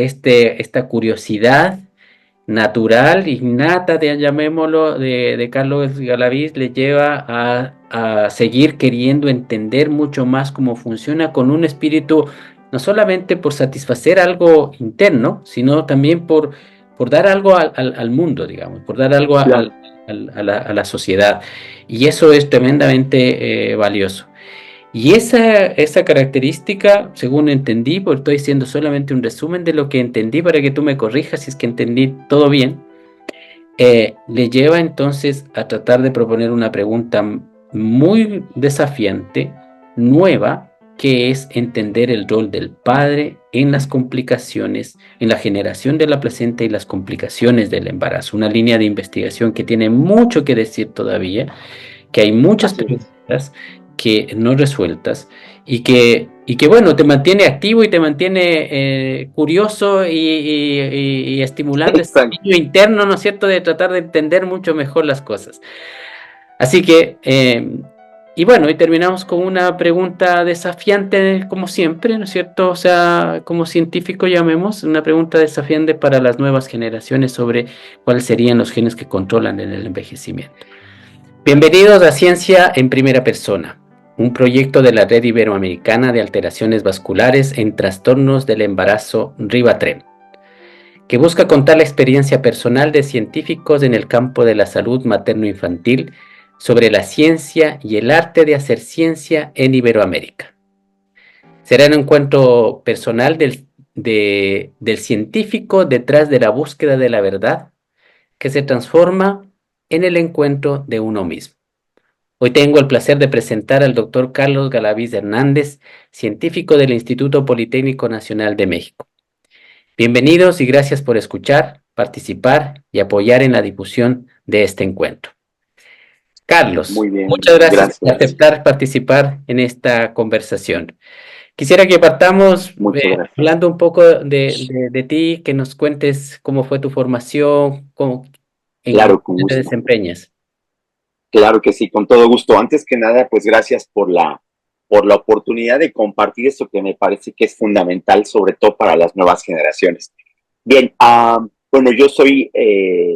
esta curiosidad natural, innata, llamémoslo, de Carlos Galaviz, le lleva a seguir queriendo entender mucho más cómo funciona con un espíritu, no solamente por satisfacer algo interno, sino también por dar algo al mundo, digamos, por dar algo Claro. a la sociedad. Y eso es tremendamente valioso. Y esa característica, según entendí, porque estoy haciendo solamente un resumen de lo que entendí para que tú me corrijas si es que entendí todo bien, le lleva entonces a tratar de proponer una pregunta muy desafiante, nueva, que es entender el rol del padre en las complicaciones, en la generación de la placenta y las complicaciones del embarazo. Una línea de investigación que tiene mucho que decir todavía, que hay muchas Así es. preguntas que no resueltas y que bueno, te mantiene activo y te mantiene curioso y estimulando ese Exacto. niño interno, ¿no es cierto?, de tratar de entender mucho mejor las cosas. Así que, y bueno, y terminamos con una pregunta desafiante, como siempre, ¿no es cierto? O sea, como científico llamemos, una pregunta desafiante para las nuevas generaciones sobre cuáles serían los genes que controlan el envejecimiento. Bienvenidos a Ciencia en Primera Persona, un proyecto de la Red Iberoamericana de Alteraciones Vasculares en Trastornos del Embarazo Rivatrem, que busca contar la experiencia personal de científicos en el campo de la salud materno-infantil sobre la ciencia y el arte de hacer ciencia en Iberoamérica. Será un encuentro personal del científico detrás de la búsqueda de la verdad que se transforma en el encuentro de uno mismo. Hoy tengo el placer de presentar al doctor Carlos Galaviz Hernández, científico del Instituto Politécnico Nacional de México. Bienvenidos y gracias por escuchar, participar y apoyar en la difusión de este encuentro. Carlos, Muy bien, muchas gracias por gracias. aceptar participar en esta conversación. Quisiera que partamos Muchas gracias. hablando un poco de ti, que nos cuentes cómo fue tu formación, en Claro, con qué te gusto. desempeñas. Claro que sí, con todo gusto. Antes que nada, pues gracias por la oportunidad de compartir esto que me parece que es fundamental, sobre todo para las nuevas generaciones. Bien, bueno, yo soy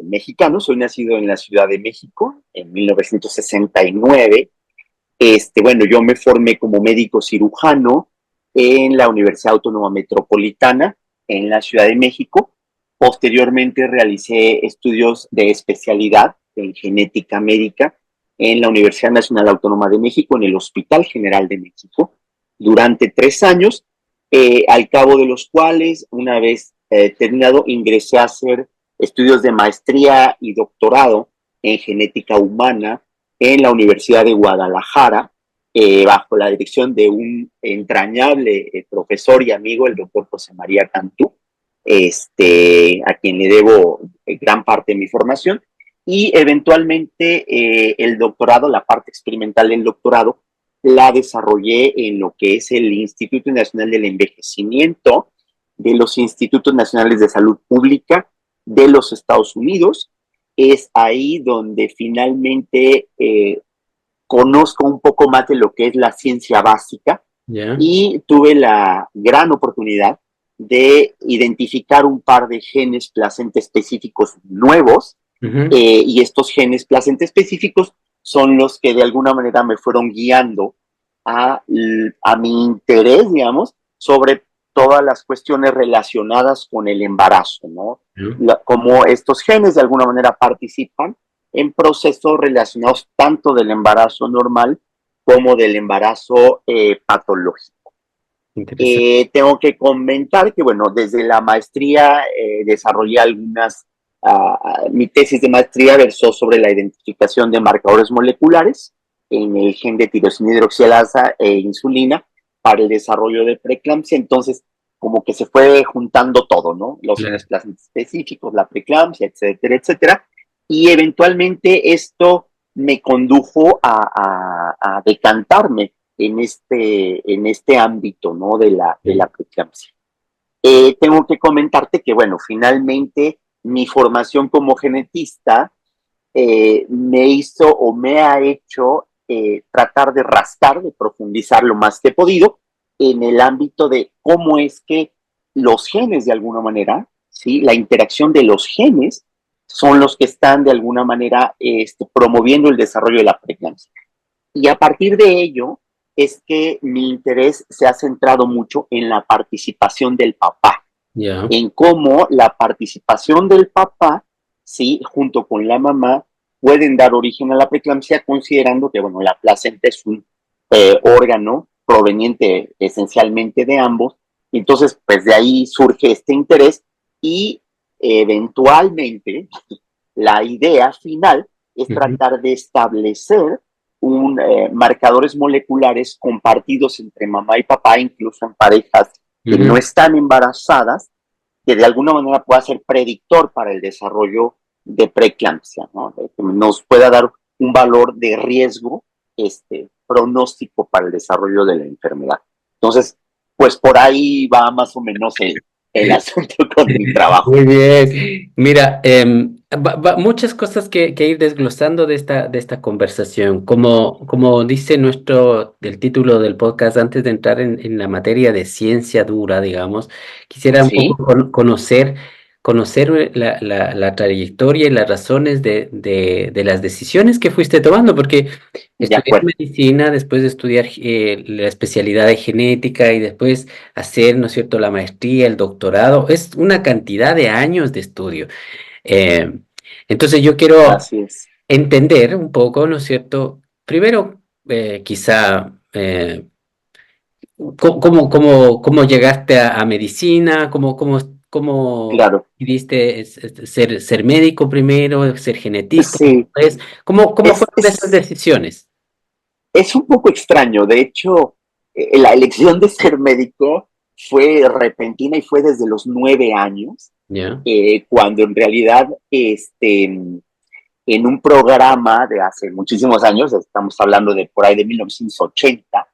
mexicano, soy nacido en la Ciudad de México en 1969. Bueno, yo me formé como médico cirujano en la Universidad Autónoma Metropolitana en la Ciudad de México. Posteriormente realicé estudios de especialidad en genética médica en la Universidad Nacional Autónoma de México, en el Hospital General de México, durante 3 años, al cabo de los cuales, una vez terminado, ingresé a hacer estudios de maestría y doctorado en genética humana en la Universidad de Guadalajara, bajo la dirección de un entrañable profesor y amigo, el doctor José María Cantú, a quien le debo gran parte de mi formación, y eventualmente el doctorado, la parte experimental del doctorado, la desarrollé en lo que es el Instituto Nacional del Envejecimiento de los Institutos Nacionales de Salud Pública de los Estados Unidos. Es ahí donde finalmente conozco un poco más de lo que es la ciencia básica ¿Ya? y tuve la gran oportunidad de identificar un par de genes placenta específicos nuevos, Ujú. y estos genes placenta específicos son los que de alguna manera me fueron guiando a mi interés, digamos, sobre todas las cuestiones relacionadas con el embarazo, ¿no? ¿Ya? Como estos genes de alguna manera participan en procesos relacionados tanto del embarazo normal como del embarazo patológico. Interesante. Tengo que comentar que, bueno, desde la maestría desarrollé mi tesis de maestría versó sobre la identificación de marcadores moleculares en el gen de tirosina hidroxilasa e insulina para el desarrollo de preeclampsia. Entonces, como que se fue juntando todo, ¿no? Los Claro. genes plasma específicos, la preeclampsia, etcétera, etcétera. Y eventualmente esto me condujo a decantarme en este ámbito, ¿no? De la preeclampsia. Tengo que comentarte que, bueno, finalmente mi formación como genetista me hizo o me ha hecho tratar de rascar, de profundizar lo más que he podido en el ámbito de cómo es que los genes de alguna manera, ¿sí? La interacción de los genes son los que están de alguna manera promoviendo el desarrollo de la preeclampsia. Y a partir de ello es que mi interés se ha centrado mucho en la participación del papá, Ya. en cómo la participación del papá, sí, junto con la mamá, pueden dar origen a la preeclampsia, considerando que, bueno, la placenta es un órgano proveniente esencialmente de ambos. Entonces, pues de ahí surge este interés y eventualmente la idea final es Ujú, tratar de establecer marcadores moleculares compartidos entre mamá y papá, incluso en parejas que no ujú. están embarazadas, que de alguna manera pueda ser predictor para el desarrollo de preeclampsia, ¿no? Que nos pueda dar un valor de riesgo pronóstico para el desarrollo de la enfermedad. Entonces, pues por ahí va más o menos el asunto con mi trabajo. Muy bien. Mira, muchas cosas que ir desglosando de esta conversación. Como dice del título del podcast, antes de entrar en la materia de ciencia dura, digamos, quisiera un poco Sí, conocer la trayectoria y las razones de las decisiones que fuiste tomando, porque de estudiar acuerdo. medicina, después de estudiar la especialidad de genética y después hacer, ¿no es cierto?, la maestría, el doctorado, es una cantidad de años de estudio. Eh, entonces yo quiero Así es. entender un poco, ¿no es cierto? Primero, quizá, cómo llegaste a medicina, cómo Claro. decidiste ser médico primero, ser genetista, Sí, después, cómo es, fueron esas es, decisiones? es un poco extraño. De hecho, la elección de ser médico fue repentina y fue desde los 9 años, ¿Ya? cuando en realidad en un programa de hace muchísimos años, estamos hablando de por ahí de 1980,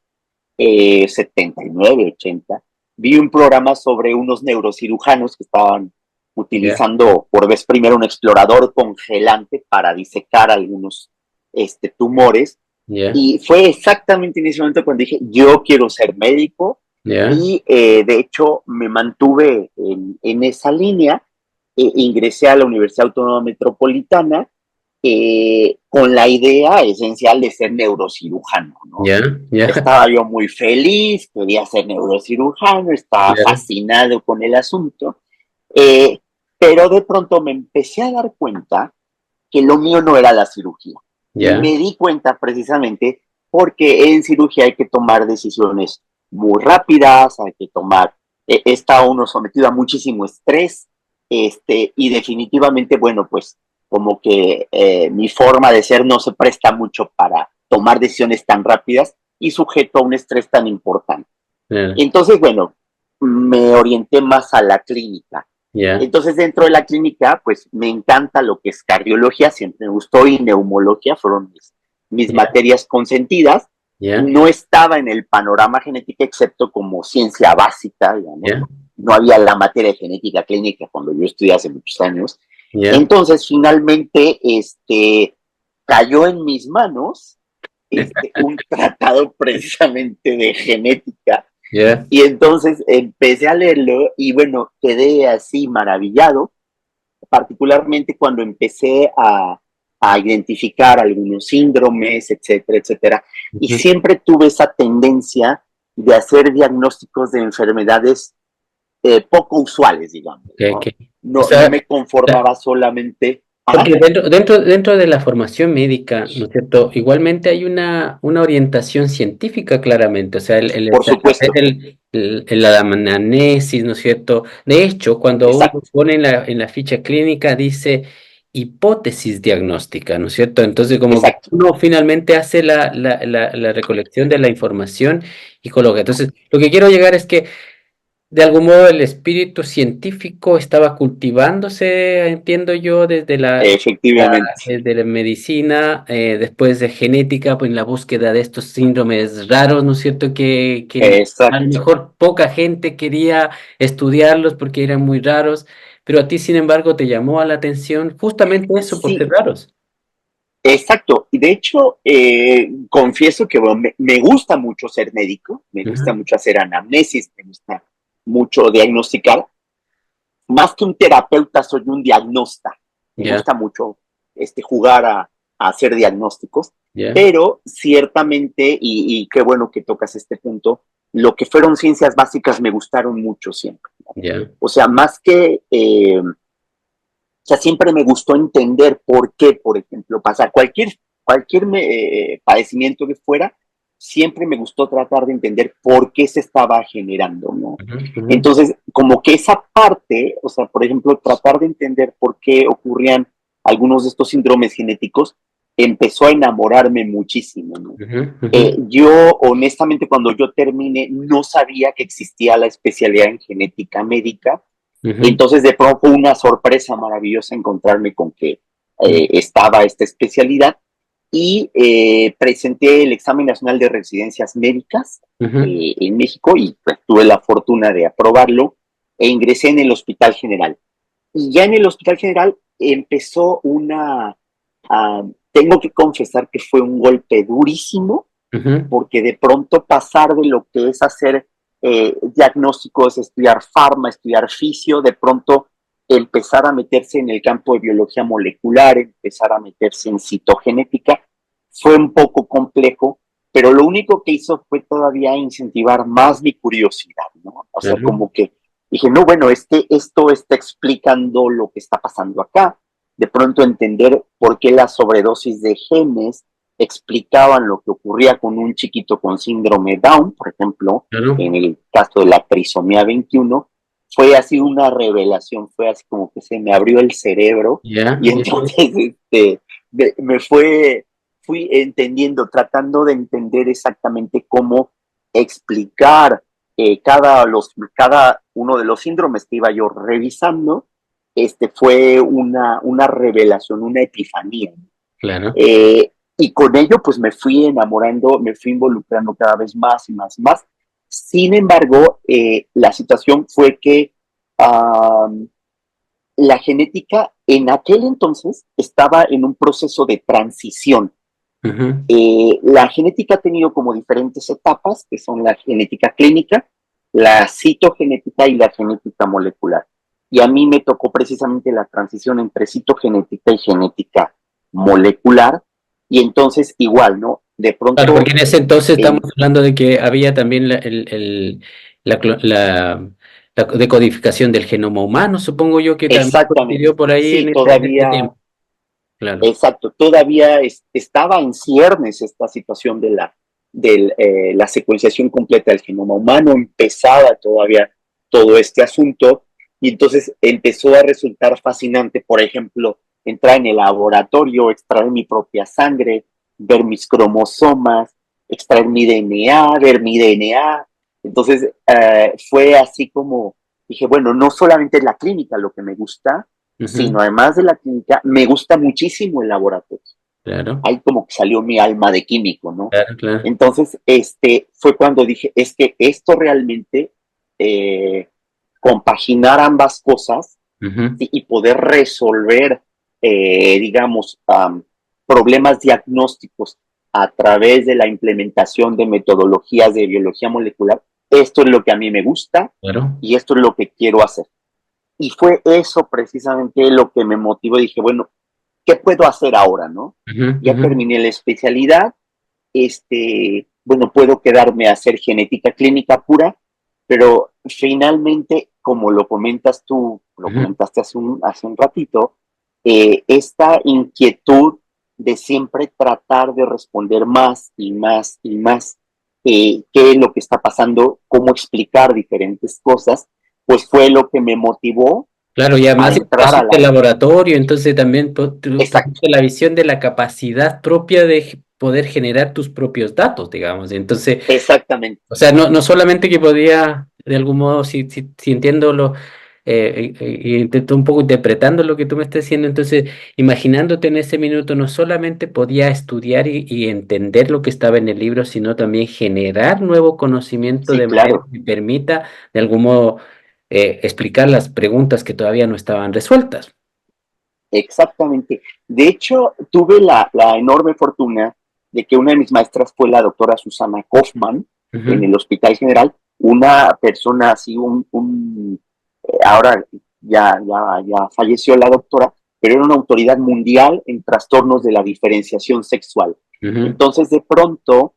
79, 80, vi un programa sobre unos neurocirujanos que estaban ¿Ya? utilizando por vez primero un explorador congelante para disecar algunos tumores. ¿Ya? Y fue exactamente en ese momento cuando dije, yo quiero ser médico. ¿Ya? Y de hecho me mantuve en esa línea. Ingresé a la Universidad Autónoma Metropolitana con la idea esencial de ser neurocirujano, ¿no? ¿Ya? ¿Ya? Estaba yo muy feliz, quería ser neurocirujano, estaba Claro. fascinado con el asunto, eh, pero de pronto me empecé a dar cuenta que lo mío no era la cirugía. Y ¿Ya? me di cuenta precisamente porque en cirugía hay que tomar decisiones muy rápidas, hay que tomar, está uno sometido a muchísimo estrés, y definitivamente, bueno, pues como que mi forma de ser no se presta mucho para tomar decisiones tan rápidas y sujeto a un estrés tan importante. Claro. Entonces, bueno, me orienté más a la clínica. ¿Ya? Entonces, dentro de la clínica, pues me encanta lo que es cardiología, siempre me gustó, y neumología fueron mis ¿Ya? materias consentidas. ¿Ya? No estaba en el panorama genética, excepto como ciencia básica, digamos, ¿Ya? no había la materia de genética clínica cuando yo estudié hace muchos años. ¿Ya? Entonces, finalmente, cayó en mis manos un tratado precisamente de genética, ¿Ya? y entonces empecé a leerlo y bueno, quedé así maravillado, particularmente cuando empecé a identificar algunos síndromes, etcétera, etcétera. Y Ujú. siempre tuve esa tendencia de hacer diagnósticos de enfermedades poco usuales, digamos, Que- ¿no? que- o No, no sea, me conformaba solamente. porque Ajá, dentro de la formación médica, ¿no es cierto? Igualmente hay una orientación científica claramente, o sea, por hacer supuesto, la anamnesis, ¿no es cierto? De hecho, cuando uno exacto, pone en la ficha clínica, dice hipótesis diagnóstica, ¿no es cierto? Entonces, como que exacto. uno finalmente hace la recolección de la información y coloca. Entonces, lo que quiero llegar es que de algún modo el espíritu científico estaba cultivándose, entiendo yo, Efectivamente, desde la medicina, después de genética, pues en la búsqueda de estos síndromes raros, ¿no es cierto? Que a lo exacto. mejor poca gente quería estudiarlos porque eran muy raros, pero a ti, sin embargo, te llamó a la atención justamente eso por ser Sí, raros. exacto. Y de hecho, confieso que bueno, me gusta mucho ser médico, me gusta Ajá. mucho hacer anamnesis, me gusta mucho diagnosticar. Más que un terapeuta, soy un diagnósta. Me gusta mucho jugar a hacer diagnósticos, pero ciertamente, y qué bueno que tocas este punto, lo que fueron ciencias básicas me gustaron mucho siempre. O sea, más que, o sea, siempre me gustó entender por qué, por ejemplo, pasa cualquier padecimiento que fuera, siempre me gustó tratar de entender por qué se estaba generando, ¿no? Entonces, como que esa parte, o sea, por ejemplo, tratar de entender por qué ocurrían algunos de estos síndromes genéticos, empezó a enamorarme muchísimo, ¿no? Yo, honestamente, cuando yo terminé, no sabía que existía la especialidad en genética médica. Entonces, de pronto fue una sorpresa maravillosa encontrarme con que estaba esta especialidad y presenté el examen nacional de residencias médicas en México y pues, tuve la fortuna de aprobarlo e ingresé en el Hospital General. Y ya en el Hospital General empezó tengo que confesar que fue un golpe durísimo, porque de pronto pasar de lo que es hacer diagnósticos, estudiar farma, estudiar fisio, de pronto empezar a meterse en el campo de biología molecular, empezar a meterse en citogenética, fue un poco complejo, pero lo único que hizo fue todavía incentivar más mi curiosidad, ¿no? O sea, como que dije, no, bueno, esto está explicando lo que está pasando acá, de pronto entender por qué la sobredosis de genes explicaban lo que ocurría con un chiquito con síndrome Down, por ejemplo, en el caso de la trisomía 21, fue así una revelación, fue así como que se me abrió el cerebro y entonces fui entendiendo, tratando de entender exactamente cómo explicar cada uno de los síndromes que iba yo revisando. Fue una revelación, una epifanía. Claro. Y con ello, pues me fui enamorando, me fui involucrando cada vez más y más y más. Sin embargo, la situación fue que la genética en aquel entonces estaba en un proceso de transición. La genética ha tenido como diferentes etapas, que son la genética clínica, la citogenética y la genética molecular. Y a mí me tocó precisamente la transición entre citogenética y genética molecular, y entonces igual, ¿no? De pronto... Claro, porque en ese entonces estamos hablando de que había también la decodificación del genoma humano, supongo yo que también coincidió por ahí sí, en todavía... este tiempo. Claro. Exacto, todavía estaba en ciernes esta situación de la secuenciación completa del genoma humano, empezaba todavía todo este asunto, y entonces empezó a resultar fascinante, por ejemplo, entrar en el laboratorio, extraer mi propia sangre, ver mis cromosomas, extraer mi DNA, ver mi DNA. Entonces fue así como dije, bueno, no solamente es la clínica lo que me gusta, sino además de la clínica, me gusta muchísimo el laboratorio. Claro. Ahí como que salió mi alma de químico, ¿no? Claro, claro. Entonces, fue cuando dije, es que esto realmente, compaginar ambas cosas y poder resolver, digamos, problemas diagnósticos a través de la implementación de metodologías de biología molecular, esto es lo que a mí me gusta y esto es lo que quiero hacer. Y fue eso precisamente lo que me motivó. Dije, bueno, ¿qué puedo hacer ahora, no? Ya terminé la especialidad, bueno, puedo quedarme a hacer genética clínica pura, pero finalmente, como lo comentas tú, lo comentaste hace un ratito, esta inquietud de siempre tratar de responder más y más y más qué es lo que está pasando, cómo explicar diferentes cosas, pues fue lo que me motivó. Claro, y además el laboratorio, entonces también tuviste la visión de la capacidad propia de poder generar tus propios datos, digamos. Entonces, exactamente. O sea, no solamente que podía, de algún modo, si entiendo intento un poco interpretando lo que tú me estás diciendo, entonces, imaginándote en ese minuto, no solamente podía estudiar y entender lo que estaba en el libro, sino también generar nuevo conocimiento de manera que permita, de algún modo, explicar las preguntas que todavía no estaban resueltas. Exactamente. De hecho, tuve la enorme fortuna de que una de mis maestras fue la doctora Susana Kaufman en el Hospital General, una persona así, ahora ya falleció la doctora, pero era una autoridad mundial en trastornos de la diferenciación sexual. Ujú, Entonces, de pronto,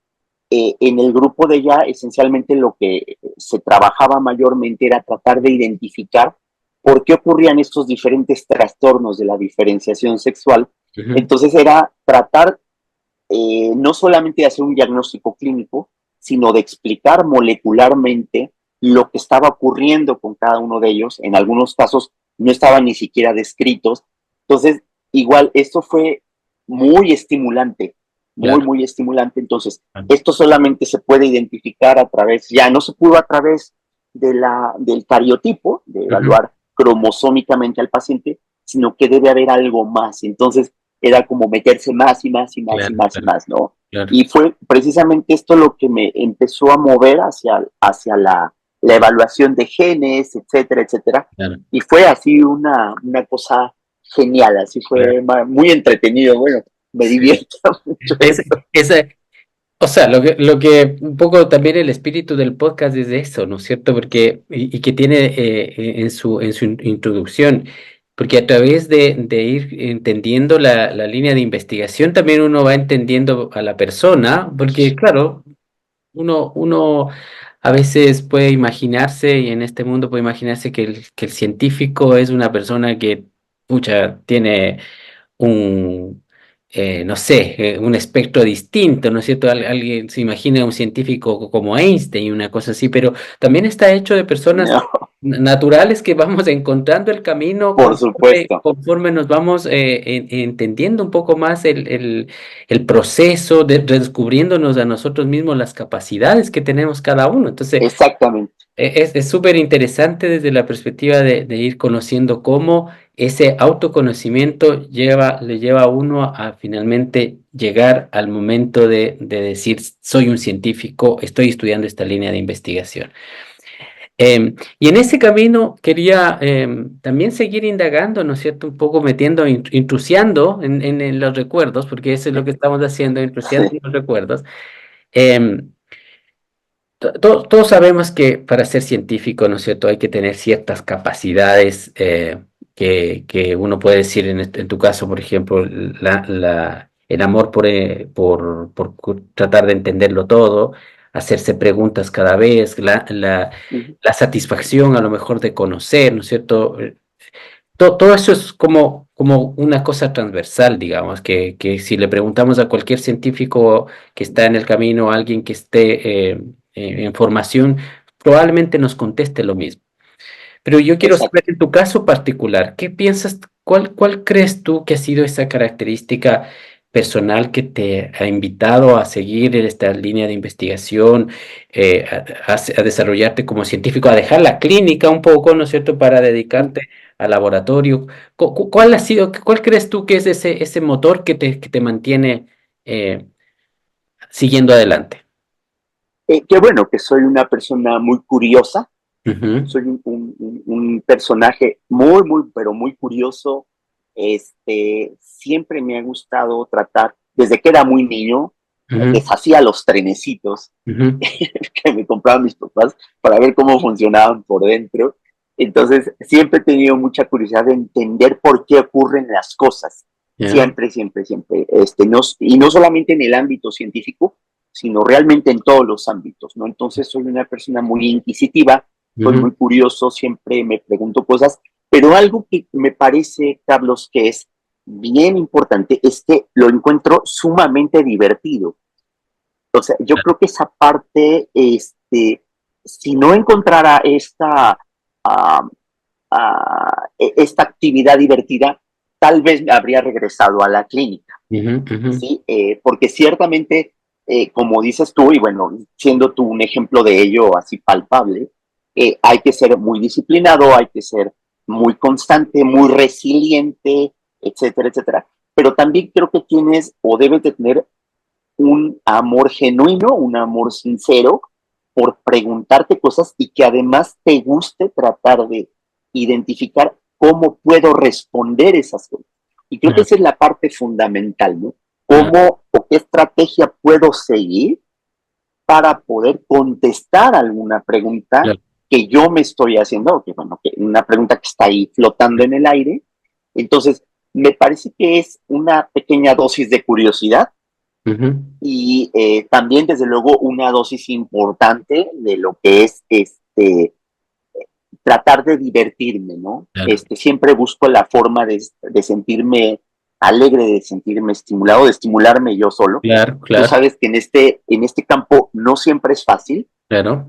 en el grupo de ella, esencialmente lo que se trabajaba mayormente era tratar de identificar por qué ocurrían estos diferentes trastornos de la diferenciación sexual. ujú, Entonces, era tratar no solamente de hacer un diagnóstico clínico, sino de explicar molecularmente lo que estaba ocurriendo con cada uno de ellos. En algunos casos no estaban ni siquiera descritos. Entonces, igual, esto fue muy estimulante, claro, muy estimulante. Entonces, claro, esto solamente se puede identificar a través, ya no se pudo a través del cariotipo, de ujú, evaluar cromosómicamente al paciente, sino que debe haber algo más. Entonces, era como meterse más y más y más y claro, más y claro, más, ¿no? claro, Y fue precisamente esto lo que me empezó a mover hacia la evaluación de genes, etcétera, etcétera. claro, Y fue así una cosa genial, así claro. fue muy entretenido. Bueno, me Sí. divierto mucho Es, esto. o sea, lo que un poco también el espíritu del podcast es de eso, ¿no es cierto? Porque, y que tiene en su introducción, porque a través de ir entendiendo la línea de investigación, también uno va entendiendo a la persona, porque claro, uno a veces puede imaginarse, y en este mundo puede imaginarse que el científico es una persona que, pucha, tiene un, no sé, un espectro distinto, ¿no es cierto? Alguien se imagina un científico como Einstein, una cosa así, pero también está hecho de personas No, naturales que vamos encontrando el camino por conforme, supuesto, conforme nos vamos entendiendo un poco más el proceso, de redescubriéndonos a nosotros mismos las capacidades que tenemos cada uno. Entonces, exactamente, es súper interesante desde la perspectiva de ir conociendo cómo ese autoconocimiento le lleva a uno a finalmente llegar al momento de decir, soy un científico, estoy estudiando esta línea de investigación. Y en ese camino quería también seguir indagando, ¿no es cierto? Un poco metiendo, intrusiando en los recuerdos, porque eso es lo que estamos haciendo, intrusiando en los recuerdos. Em, todos sabemos que para ser científico, ¿no es cierto?, hay que tener ciertas capacidades que uno puede decir, en tu caso, por ejemplo, el amor por tratar de entenderlo todo, hacerse preguntas cada vez, la satisfacción a lo mejor de conocer, ¿no es cierto? Todo eso es como una cosa transversal, digamos, que si le preguntamos a cualquier científico que está en el camino, a alguien que esté en formación, probablemente nos conteste lo mismo. Pero yo quiero saber exacto. en tu caso particular, ¿qué piensas, cuál crees tú que ha sido esa característica personal que te ha invitado a seguir en esta línea de investigación, a desarrollarte como científico, a dejar la clínica un poco, ¿no es cierto?, para dedicarte al laboratorio? ¿Cuál crees tú que es ese motor que te mantiene eh, siguiendo adelante? Qué bueno que soy una persona muy curiosa, Ujú, soy un personaje pero muy curioso. Siempre me ha gustado tratar, desde que era muy niño, ujú, deshacía los trenecitos ujú, que me compraban mis papás para ver cómo funcionaban por dentro. Entonces, siempre he tenido mucha curiosidad de entender por qué ocurren las cosas. ya, Siempre, siempre, siempre. Y no solamente en el ámbito científico, sino realmente en todos los ámbitos, ¿no? Entonces, soy una persona muy inquisitiva, soy ujú, muy curioso, siempre me pregunto cosas, pero algo que me parece, Carlos, que es bien importante es que lo encuentro sumamente divertido. O sea, yo creo que esa parte, si no encontrara ah, esta actividad divertida, tal vez habría regresado a la clínica, ujú, ujú, ¿sí? Porque ciertamente, como dices tú, y bueno, siendo tú un ejemplo de ello así palpable, hay que ser muy disciplinado, hay que ser muy constante, muy resiliente, etcétera, etcétera. Pero también creo que tienes o debes de tener un amor genuino, un amor sincero por preguntarte cosas y que además te guste tratar de identificar cómo puedo responder esas cosas. Y creo que ya, esa es la parte fundamental, ¿no? ya, ¿Cómo o qué estrategia puedo seguir para poder contestar alguna pregunta claro. que yo me estoy haciendo, que bueno, que una pregunta que está ahí flotando en el aire. Entonces, me parece que es una pequeña dosis de curiosidad Ujú, y también, desde luego, una dosis importante de lo que es tratar de divertirme, ¿no? claro, Siempre busco la forma de sentirme alegre, de sentirme estimulado, de estimularme yo solo. claro, Tú claro, sabes que en este campo no siempre es fácil, claro.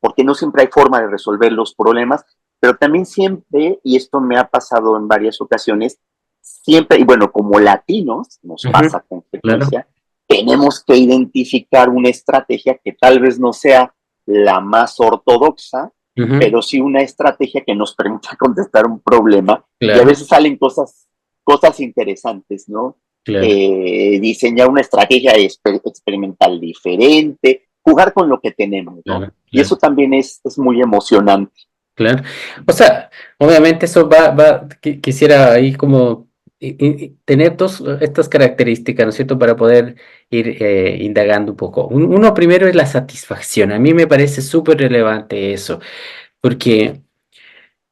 porque no siempre hay forma de resolver los problemas, pero también siempre, y esto me ha pasado en varias ocasiones, siempre, y bueno, como latinos nos Ujú, pasa con claro. frecuencia, tenemos que identificar una estrategia que tal vez no sea la más ortodoxa, Ujú, pero sí una estrategia que nos permita contestar un problema, y a claro, veces salen cosas interesantes, ¿no? claro, Diseñar una estrategia experimental diferente, jugar con lo que tenemos, ¿no? claro, Y claro. eso también es muy emocionante. Claro. O sea, obviamente eso quisiera ahí como tener dos estas características, ¿no es cierto?, para poder ir indagando un poco. Uno primero es la satisfacción. A mí me parece súper relevante eso, porque,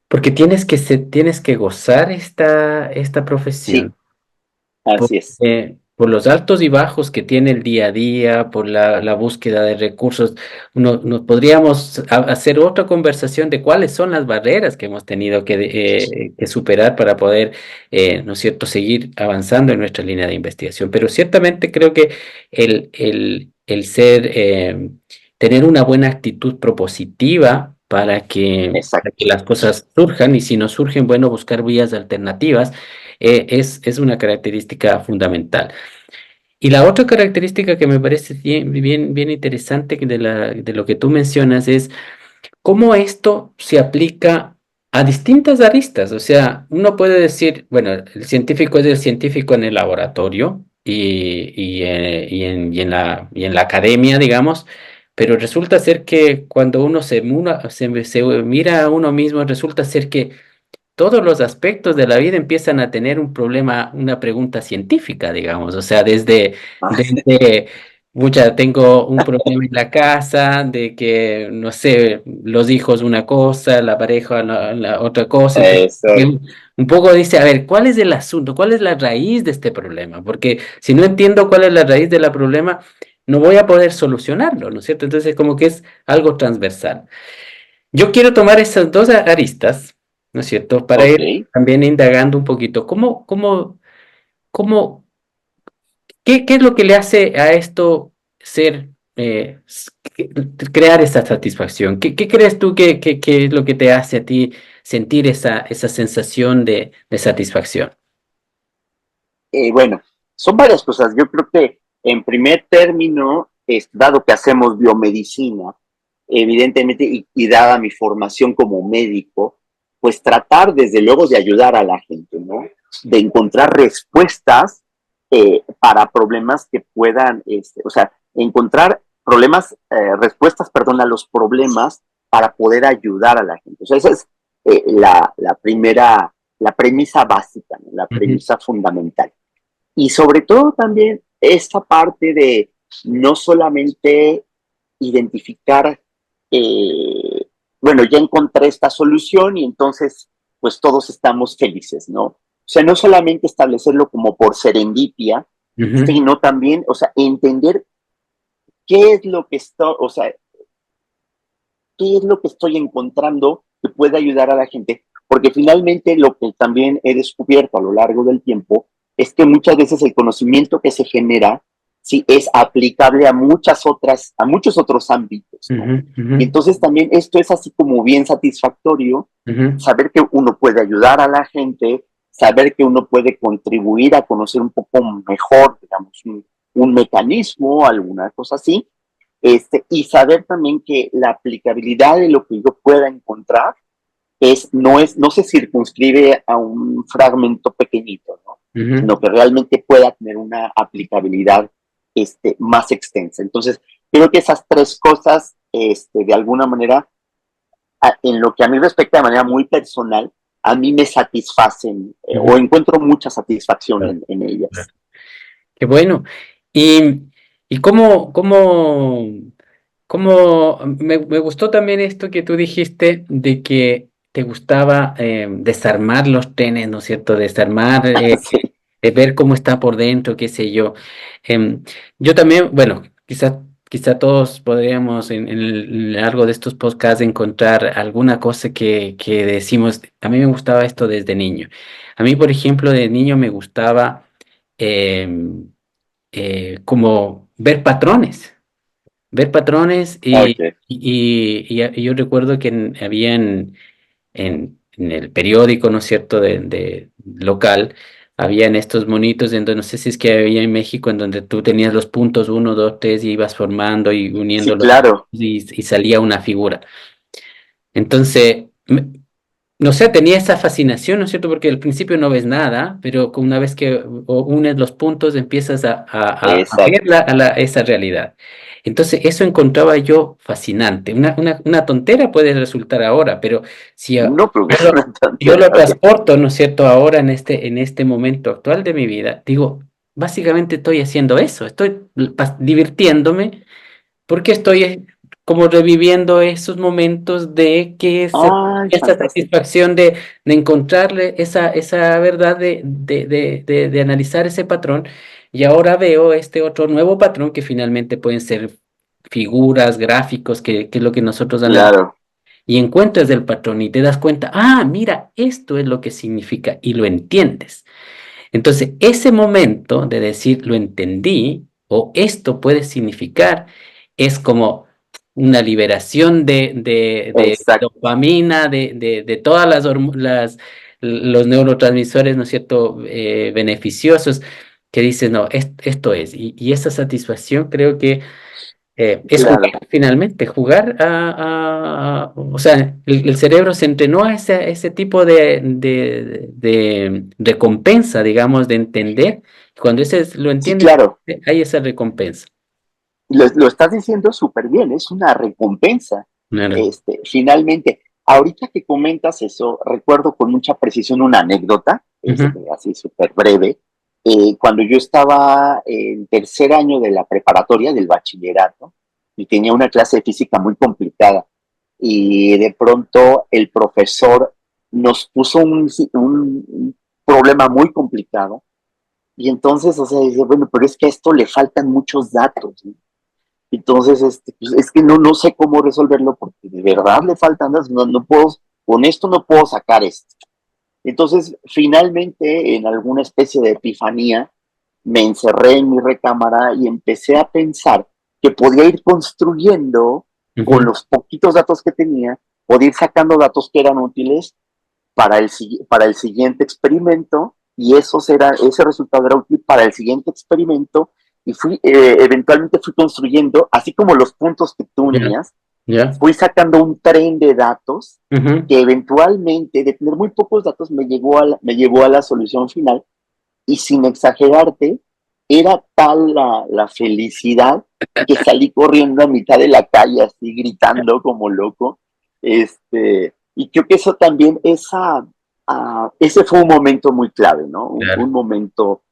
porque tienes que gozar esta Sí, profesión por, así es. por los altos y bajos que tiene el día a día, por la búsqueda de recursos. Nos podríamos hacer otra conversación de cuáles son las barreras que hemos tenido que superar para poder, ¿no es cierto?, seguir avanzando en nuestra línea de investigación. Pero ciertamente creo que el tener una buena actitud propositiva para que Exacto. las cosas surjan y si no surgen, bueno, buscar vías alternativas es una característica fundamental. Y la otra característica que me parece bien interesante de lo que tú mencionas es cómo esto se aplica a distintas aristas. O sea, uno puede decir, bueno, el científico es el científico en el laboratorio y en la academia, digamos. Pero resulta ser que cuando uno se mira a uno mismo, resulta ser que todos los aspectos de la vida empiezan a tener un problema, una pregunta científica, digamos. O sea, desde tengo un problema en la casa, de que, no sé, los hijos una cosa, la pareja la otra cosa. Entonces, Eso, un poco dice, a ver, ¿cuál es el asunto? ¿Cuál es la raíz de este problema? Porque si no entiendo cuál es la raíz del problema, no voy a poder solucionarlo, ¿no es cierto? Entonces, como que es algo transversal. Yo quiero tomar esas dos aristas, ¿no es cierto?, para ok. ir también indagando un poquito. Cómo, qué es lo que le hace a esto ser, crear esa satisfacción? ¿Qué crees tú que es lo que te hace a ti sentir esa sensación de satisfacción? Bueno, son varias cosas. Yo creo que en primer término, dado que hacemos biomedicina, evidentemente, y dada mi formación como médico, pues tratar desde luego de ayudar a la gente, ¿no? De encontrar respuestas para problemas que puedan, o sea, encontrar respuestas, perdón, a los problemas para poder ayudar a la gente. O sea, esa es la premisa básica, ¿no? La Ujú, premisa fundamental. Y sobre todo también esta parte de no solamente identificar, eh, bueno, ya encontré esta solución y entonces pues todos estamos felices, ¿no? O sea, no solamente establecerlo como por serendipia, ujú, sino también, o sea, entender qué es lo que está, o sea, qué es lo que estoy encontrando que puede ayudar a la gente, porque finalmente lo que también he descubierto a lo largo del tiempo es que muchas veces el conocimiento que se genera sí es aplicable a muchos otros ámbitos, ¿no? ujú, ujú, Y entonces también esto es así como bien satisfactorio, ujú, saber que uno puede ayudar a la gente, saber que uno puede contribuir a conocer un poco mejor, digamos, un mecanismo, alguna cosa así, y saber también que la aplicabilidad de lo que yo pueda encontrar no se circunscribe a un fragmento pequeñito, ¿no? ujú. Sino que realmente pueda tener una aplicabilidad más extensa. Entonces, creo que esas tres cosas, de alguna manera, en lo que a mí respecta de manera muy personal, a mí me satisfacen Ujú. o encuentro mucha satisfacción Claro, en claro. ellas. Qué bueno. ¿Y me gustó también esto que tú dijiste de que te gustaba desarmar los trenes, ¿no es cierto? Desarmar, Sí, ver cómo está por dentro, qué sé yo. Em, yo también, bueno, quizá todos podríamos en largo de estos podcasts encontrar alguna cosa que decimos, a mí me gustaba esto desde niño. A mí, por ejemplo, de niño me gustaba em, como ver patrones ok. y yo recuerdo que había en el periódico, ¿no es cierto?, de local, habían estos monitos en donde, no sé si es que había en México, en donde tú tenías los puntos uno, 2, 3 y ibas formando y Sí, uniéndolos claro, y salía una figura. Entonces, no sé, tenía esa fascinación, ¿no es cierto? Porque al principio no ves nada, pero una vez que unes los puntos empiezas a ver exacto, esa realidad. Entonces, eso encontraba yo fascinante. Una tontera puede resultar ahora, pero si no, pero yo es lo, una yo lo tontería, ok. transporto, ¿no es cierto? Ahora en este momento actual de mi vida, digo, básicamente estoy haciendo eso, estoy divirtiéndome porque estoy como reviviendo esos momentos de que se Ay, esa fantástico, satisfacción de encontrarle esa verdad de analizar ese patrón y ahora veo este otro nuevo patrón que finalmente pueden ser figuras, gráficos, que es lo que nosotros analizamos claro, y encuentras el patrón y te das cuenta, ah, mira, esto es lo que significa y lo entiendes. Entonces, ese momento de decir lo entendí o esto puede significar es como una liberación de exacto, dopamina, de todas los neurotransmisores, ¿no es cierto?, beneficiosos que dices, no, esto es. Y esa satisfacción creo que es claro. jugar finalmente, jugar o sea, el cerebro se entrenó a ese tipo de recompensa, digamos, de entender. Cuando ese lo Sí, entiendes, claro, hay esa recompensa. lo estás diciendo súper bien, es una recompensa. Claro. Finalmente, ahorita que comentas eso, recuerdo con mucha precisión una anécdota, Ujú, así súper breve. Cuando yo estaba en tercer año de la preparatoria, del bachillerato, y tenía una clase de física muy complicada, y de pronto el profesor nos puso un problema muy complicado, y entonces, o sea, dice, bueno, pero es que a esto le faltan muchos datos, ¿no? Entonces, pues, es que no sé cómo resolverlo porque de verdad le faltan datos, no puedo, con esto no puedo sacar esto. Entonces, finalmente, en alguna especie de epifanía, me encerré en mi recámara y empecé a pensar que podía ir construyendo con ujú, los poquitos datos que tenía, podía ir sacando datos que eran útiles para el siguiente experimento y ese resultado era útil para el siguiente experimento y eventualmente fui construyendo, así como los puntos que tú ya, unías, ya, fui sacando un tren de datos ujú, que eventualmente, de tener muy pocos datos, me llevó a la solución final y sin exagerarte, era tal la felicidad que salí corriendo a mitad de la calle así gritando como loco. Y creo que eso también, ese fue un momento muy clave, ¿no? Un claro. momento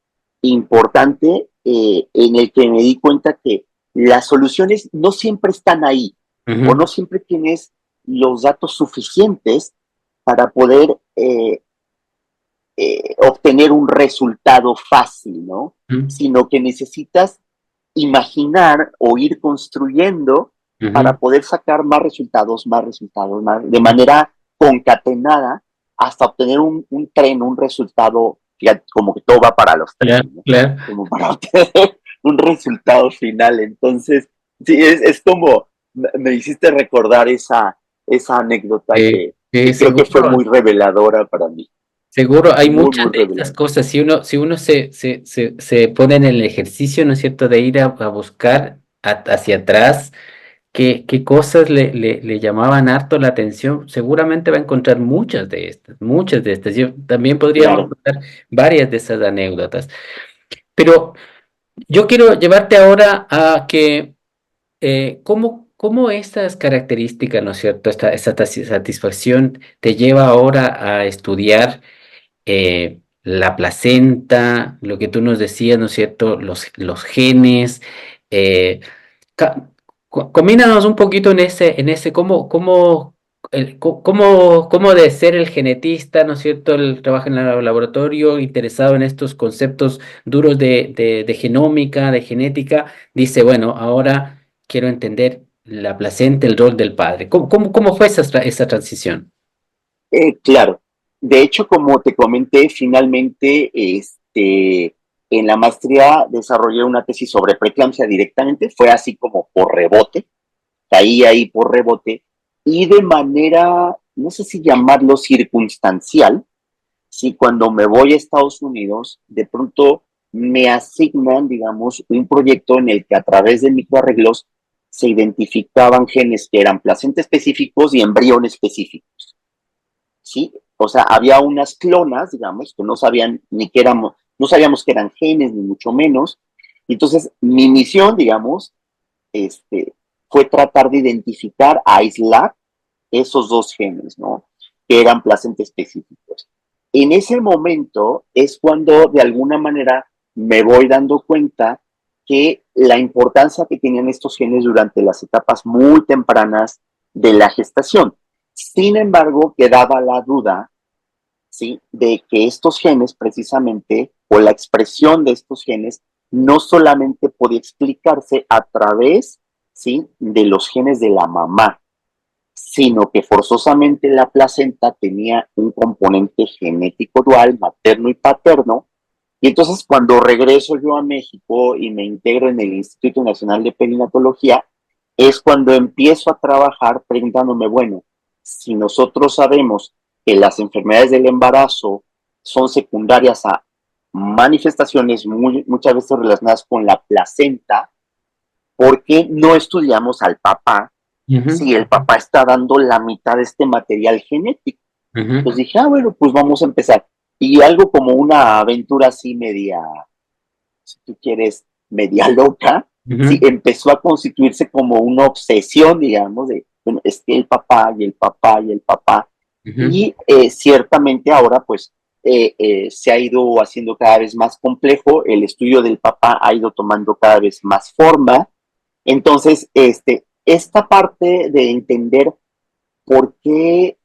importante en el que me di cuenta que las soluciones no siempre están ahí o Ujú, no siempre tienes los datos suficientes para poder obtener un resultado fácil, ¿no? ujú, Sino que necesitas imaginar o ir construyendo ujú, para poder sacar más resultados, de manera concatenada hasta obtener un tren, un resultado, fíjate, como que todo va para los trenes, claro, ¿no? claro. Como para obtener un resultado final. Entonces, sí, es como, me hiciste recordar esa anécdota que creo que fue Seguro. muy reveladora para mí, Seguro, hay muy, muchas muy de estas reveladora. cosas. Si uno se pone en el ejercicio, ¿no es cierto?, de ir a buscar hacia atrás qué cosas le llamaban harto la atención, seguramente va a encontrar muchas de estas, muchas de estas. Yo también podríamos Claro. contar varias de esas anécdotas. Pero yo quiero llevarte ahora a que, cómo estas características, ¿no es cierto?, esta satisfacción te lleva ahora a estudiar la placenta, lo que tú nos decías, ¿no es cierto? Los genes, Eh, ca- Combínanos un poquito en ese cómo de ser el genetista, ¿no es cierto? El trabajo en el laboratorio, interesado en estos conceptos duros de genómica, de genética, dice, bueno, ahora quiero entender la placenta, el rol del padre. ¿Cómo fue esa transición? Claro. De hecho, como te comenté, finalmente, en la maestría desarrollé una tesis sobre preeclampsia directamente, fue así como por rebote, caí ahí por rebote, y de manera, no sé si llamarlo circunstancial, si cuando me voy a Estados Unidos, de pronto me asignan, digamos, un proyecto en el que a través de microarreglos se identificaban genes que eran placenta específicos y embrión específicos. ¿Sí? O sea, había unas clonas, digamos, que no sabían ni que éramos, no sabíamos que eran genes, ni mucho menos. Entonces, mi misión, digamos, este, fue tratar de identificar, aislar esos dos genes, ¿no? Que eran placenta específicos. En ese momento es cuando, de alguna manera, me voy dando cuenta que la importancia que tenían estos genes durante las etapas muy tempranas de la gestación. Sin embargo, quedaba la duda, ¿sí? De que estos genes, precisamente, o la expresión de estos genes, no solamente podía explicarse a través, ¿sí? De los genes de la mamá, sino que forzosamente la placenta tenía un componente genético dual, materno y paterno. Y entonces cuando regreso yo a México y me integro en el Instituto Nacional de Perinatología, es cuando empiezo a trabajar preguntándome, bueno, si nosotros sabemos que las enfermedades del embarazo son secundarias a manifestaciones muchas veces relacionadas con la placenta, ¿por qué no estudiamos al papá Ujú, si el papá está dando la mitad de este material genético? ujú, Pues dije, bueno, pues vamos a empezar. Y algo como una aventura así media, si tú quieres, media loca, sí, ujú, empezó a constituirse como una obsesión, digamos, de, bueno, es que el papá y el papá y el papá. ujú. Y ciertamente ahora, pues, se ha ido haciendo cada vez más complejo, el estudio del papá ha ido tomando cada vez más forma. Entonces, esta parte de entender por qué,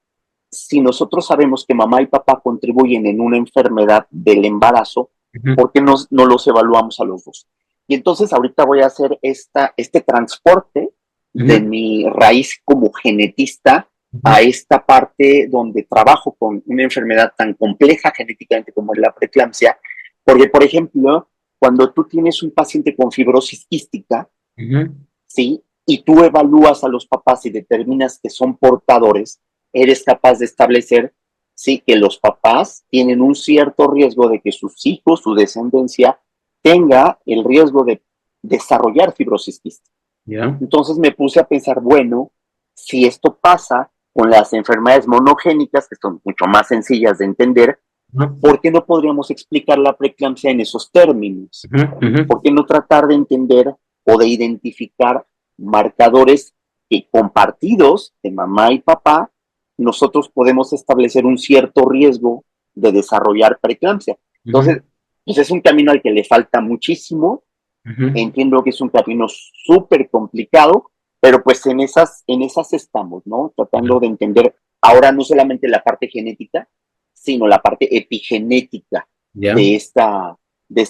si nosotros sabemos que mamá y papá contribuyen en una enfermedad del embarazo, Ujú, ¿por qué no los evaluamos a los dos? Y entonces ahorita voy a hacer este transporte de ujú, mi raíz como genetista a ujú. esta parte donde trabajo con una enfermedad tan compleja genéticamente como es la preeclampsia, porque, por ejemplo, cuando tú tienes un paciente con fibrosis quística, Ujú, ¿sí? Y tú evalúas a los papás y determinas que son portadores, eres capaz de establecer, ¿sí? Que los papás tienen un cierto riesgo de que sus hijos, su descendencia, tenga el riesgo de desarrollar fibrosis quística. ya. Entonces me puse a pensar, bueno, si esto pasa con las enfermedades monogénicas, que son mucho más sencillas de entender, Ujú, ¿por qué no podríamos explicar la preeclampsia en esos términos? ujú, ujú. ¿Por qué no tratar de entender o de identificar marcadores que compartidos de mamá y papá, nosotros podemos establecer un cierto riesgo de desarrollar preeclampsia? Ujú, Entonces, pues es un camino al que le falta muchísimo. ujú. Entiendo que es un camino súper complicado, pero pues en esas estamos, ¿no? Tratando de entender ahora no solamente la parte genética, sino la parte epigenética Ya. de esta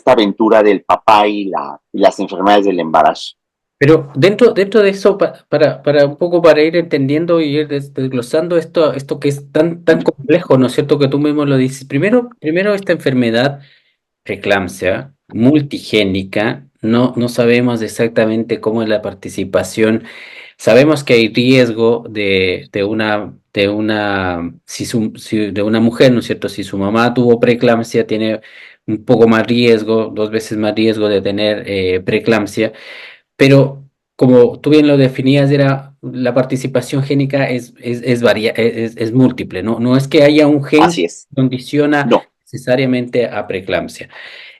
aventura del papá y las enfermedades del embarazo. Pero dentro de eso, para un poco para ir entendiendo y ir desglosando esto que es tan complejo, ¿no es cierto? Que tú mismo lo dices. Primero esta enfermedad, preeclampsia, multigénica, no sabemos exactamente cómo es la participación. Sabemos que hay riesgo de una mujer, ¿no es cierto? Si su mamá tuvo preeclampsia, tiene un poco más riesgo, dos veces más riesgo de tener preeclampsia. Pero como tú bien lo definías, era la participación génica es múltiple, ¿no? No es que haya un gen que Así es. condiciona No. necesariamente a preeclampsia.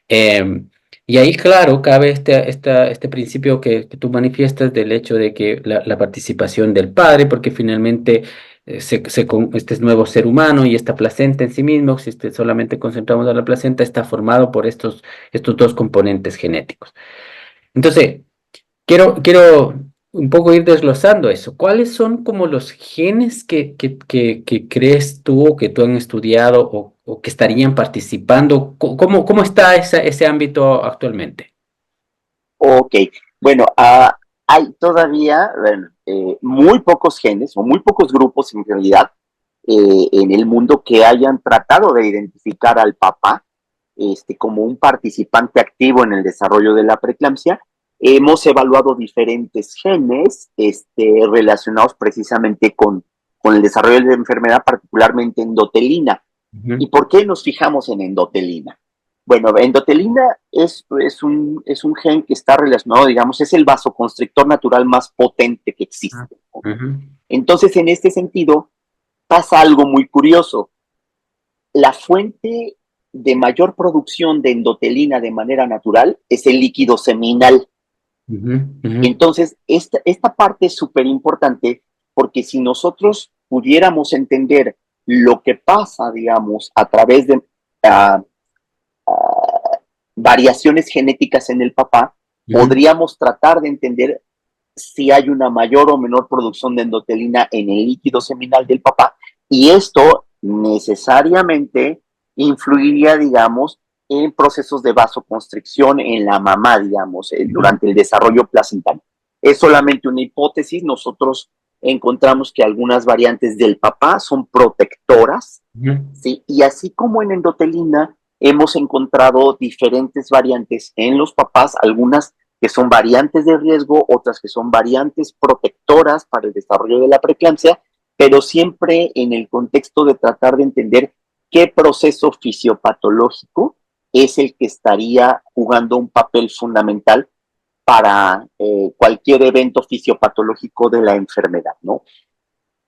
Eh, y ahí, claro, cabe este principio que tú manifiestas del hecho de que la participación del padre, porque finalmente este nuevo ser humano y esta placenta en sí mismo, si solamente concentramos a la placenta, está formado por estos dos componentes genéticos. Entonces, quiero un poco ir desglosando eso. ¿Cuáles son como los genes que crees tú o que tú han estudiado o que estarían participando? ¿Cómo está ese ámbito actualmente? Ok, bueno, hay todavía bueno, muy pocos genes o muy pocos grupos en realidad en el mundo que hayan tratado de identificar al papá como un participante activo en el desarrollo de la preeclampsia. Hemos evaluado diferentes genes relacionados precisamente con el desarrollo de la enfermedad, particularmente endotelina. ¿Y Ujú. por qué nos fijamos en endotelina? Bueno, endotelina es un gen que está relacionado, digamos, es el vasoconstrictor natural más potente que Ah, existe, ¿no? ujú, Entonces, en este sentido, pasa algo muy curioso. La fuente de mayor producción de endotelina de manera natural es el líquido seminal. ujú, ujú, Entonces, esta parte es súper importante porque si nosotros pudiéramos entender lo que pasa, digamos, a través de uh, variaciones genéticas en el papá, ujú. podríamos tratar de entender si hay una mayor o menor producción de endotelina en el líquido seminal del papá, y esto necesariamente influiría, digamos, en procesos de vasoconstricción en la mamá, digamos, Ujú, durante el desarrollo placentario. Es solamente una hipótesis, nosotros encontramos que algunas variantes del papá son protectoras, ujú. ¿sí? Y así como en endotelina, hemos encontrado diferentes variantes en los papás, algunas que son variantes de riesgo, otras que son variantes protectoras para el desarrollo de la preeclampsia, pero siempre en el contexto de tratar de entender qué proceso fisiopatológico es el que estaría jugando un papel fundamental para cualquier evento fisiopatológico de la enfermedad, ¿no?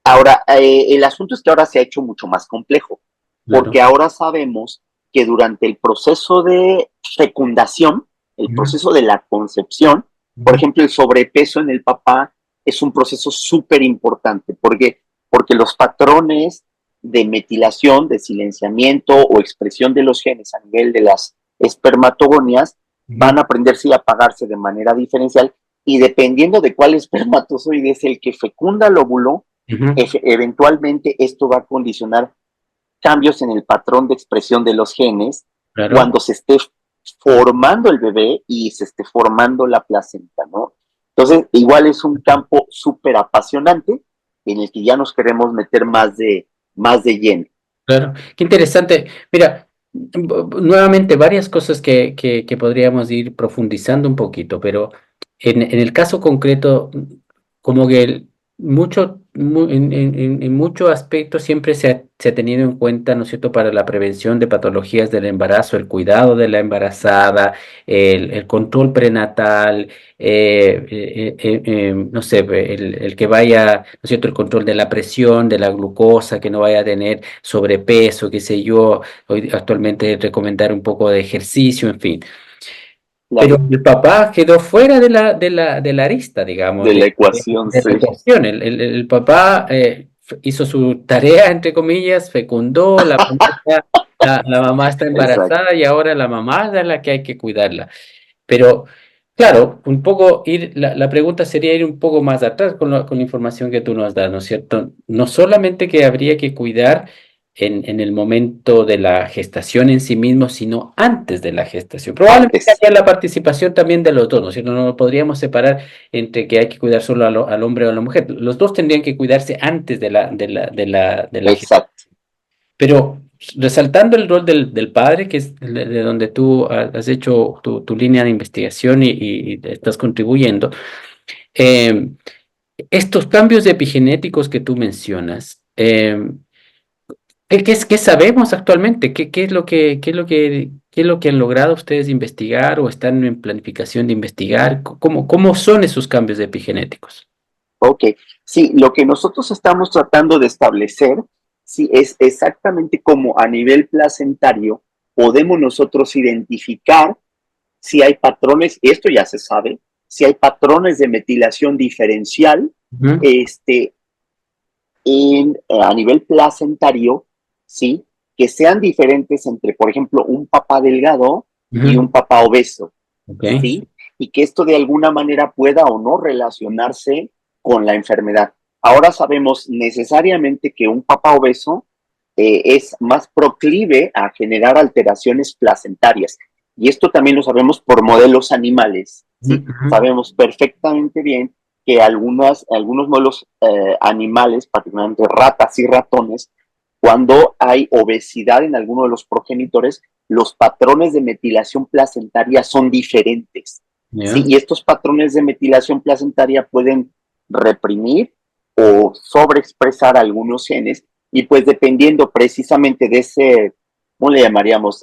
Ahora, el asunto es que ahora se ha hecho mucho más complejo, Claro. porque ahora sabemos que durante el proceso de fecundación, el Ujú, proceso de la concepción, por ujú, ejemplo, el sobrepeso en el papá es un proceso súper importante, porque los patrones de metilación, de silenciamiento o expresión de los genes a nivel de las espermatogonias ujú. van a aprenderse y apagarse de manera diferencial, y dependiendo de cuál espermatozoide es el que fecunda el óvulo, Ujú. eventualmente esto va a condicionar cambios en el patrón de expresión de los genes Claro. cuando se esté formando el bebé y se esté formando la placenta, ¿no? Entonces, igual es un campo súper apasionante en el que ya nos queremos meter más de lleno. Claro, qué interesante. Mira, nuevamente varias cosas que podríamos ir profundizando un poquito, pero en el caso concreto, como que en muchos aspectos siempre se ha tenido en cuenta, ¿no es cierto?, para la prevención de patologías del embarazo, el cuidado de la embarazada, el control prenatal, no sé, el que vaya, ¿no es cierto?, el control de la presión, de la glucosa, que no vaya a tener sobrepeso, qué sé yo, hoy actualmente recomendar un poco de ejercicio, en fin. Pero Claro, el papá quedó fuera de la arista, digamos, de la ecuación, de la sí, ecuación. El papá hizo su tarea, entre comillas, fecundó, la mamá está exacto. embarazada y ahora la mamá es la que hay que cuidarla. Pero, claro, un poco la pregunta sería ir un poco más atrás con la información que tú nos das, ¿no es cierto? No solamente que habría que cuidar en el momento de la gestación en sí mismo, sino antes de la gestación. Probablemente Antes, haya la participación también de los dos, ¿no es cierto? No lo podríamos separar entre que hay que cuidar solo al hombre o a la mujer. Los dos tendrían que cuidarse antes de la gestación. exacto. Pero resaltando el rol del padre, que es de donde tú has hecho tu línea de investigación y estás contribuyendo, eh, estos cambios epigenéticos que tú mencionas, ¿qué sabemos actualmente? ¿Qué es lo que han logrado ustedes investigar o están en planificación de investigar? ¿Cómo son esos cambios epigenéticos? Ok, sí, lo que nosotros estamos tratando de establecer, sí, es exactamente como a nivel placentario podemos nosotros identificar si hay patrones, esto ya se sabe, si hay patrones de metilación diferencial Ujú, este, a nivel placentario, ¿sí? Que sean diferentes entre, por ejemplo, un papá delgado y un ujú, papá obeso, ok. ¿sí? y que esto de alguna manera pueda o no relacionarse con la enfermedad. Ahora sabemos necesariamente que un papá obeso es más proclive a generar alteraciones placentarias. Y esto también lo sabemos por modelos animales, ¿sí? Sabemos perfectamente bien que algunos modelos animales, particularmente ratas y ratones, cuando hay obesidad en alguno de los progenitores, los patrones de metilación placentaria son diferentes. ¿Sí? Ya. Y estos patrones de metilación placentaria pueden reprimir o sobreexpresar algunos genes y pues dependiendo precisamente de ese, ¿cómo le llamaríamos?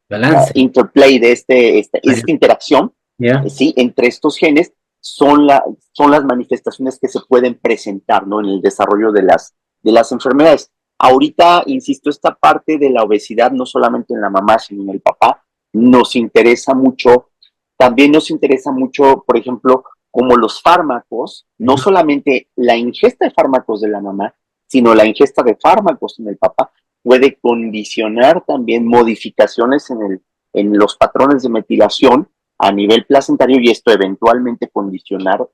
Balance. Interplay de Ah, ya. esta interacción, Ya. ¿sí? Entre estos genes son las manifestaciones que se pueden presentar, ¿no? En el desarrollo de las enfermedades. Ahorita, insisto, esta parte de la obesidad, no solamente en la mamá, sino en el papá, nos interesa mucho. También nos interesa mucho, por ejemplo, como los fármacos, no Ujú. solamente la ingesta de fármacos de la mamá, sino la ingesta de fármacos en el papá, puede condicionar también modificaciones en los patrones de metilación a nivel placentario y esto eventualmente condicionar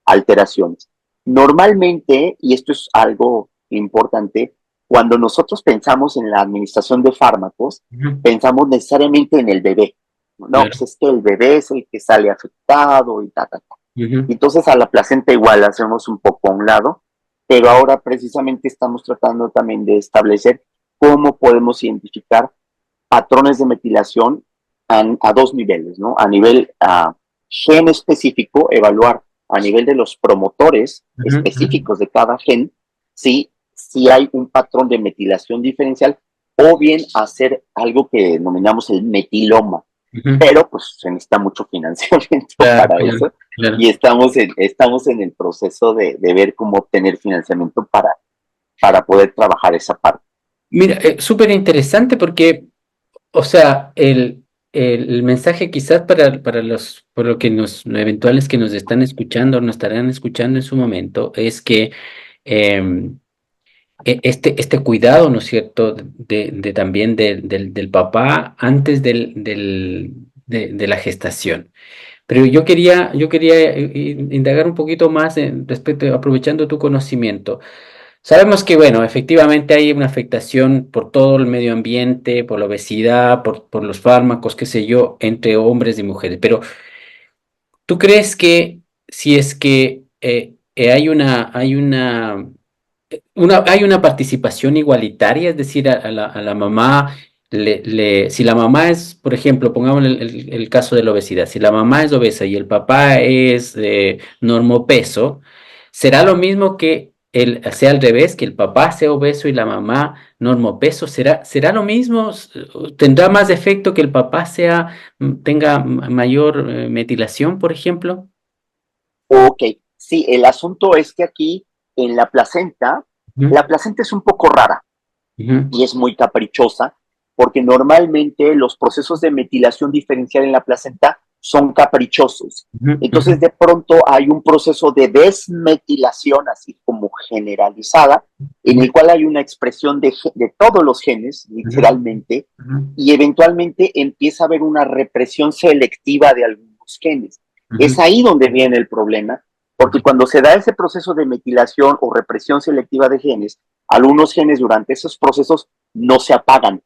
alteraciones. Normalmente, y esto es algo importante, cuando nosotros pensamos en la administración de fármacos, Ujú. pensamos necesariamente en el bebé. No, Claro. pues es que el bebé es el que sale afectado y ta. Ujú. Entonces a la placenta igual la hacemos un poco a un lado, pero ahora precisamente estamos tratando también de establecer cómo podemos identificar patrones de metilación a dos niveles, ¿no? A nivel gen específico, evaluar a nivel de los promotores Ujú. Ujú. específicos de cada gen, si hay un patrón de metilación diferencial, o bien hacer algo que denominamos el metiloma, Ujú. pero pues se necesita mucho financiamiento Claro, para claro, eso claro. y estamos en el proceso de ver cómo obtener financiamiento para poder trabajar esa parte. Mira, súper interesante porque, o sea, el mensaje quizás para los, por lo que nos, eventuales que nos están escuchando o nos estarán escuchando en su momento, es que em, este cuidado, ¿no es cierto?, de también del papá antes de la gestación. Pero yo quería indagar un poquito más respecto, aprovechando tu conocimiento. Sabemos que, bueno, efectivamente hay una afectación por todo el medio ambiente, por la obesidad, por los fármacos, qué sé yo, entre hombres y mujeres. Pero, ¿tú crees que si es que hay una participación igualitaria, es decir, a la mamá, si la mamá es, por ejemplo, pongamos el caso de la obesidad, si la mamá es obesa y el papá es normopeso, ¿será lo mismo que sea al revés, que el papá sea obeso y la mamá normopeso? ¿Será lo mismo? ¿Tendrá más efecto que el papá tenga mayor metilación, por ejemplo? Ok, sí, el asunto es que aquí en Ujú. la placenta es un poco rara Ujú. y es muy caprichosa porque normalmente los procesos de metilación diferencial en la placenta son caprichosos. Ujú. Ujú. Entonces de pronto hay un proceso de desmetilación así como generalizada en el cual hay una expresión de todos los genes Ujú. literalmente Ujú. y eventualmente empieza a haber una represión selectiva de algunos genes. Es Ujú. ahí donde viene el problema, porque cuando se da ese proceso de metilación o represión selectiva de genes, algunos genes durante esos procesos no se apagan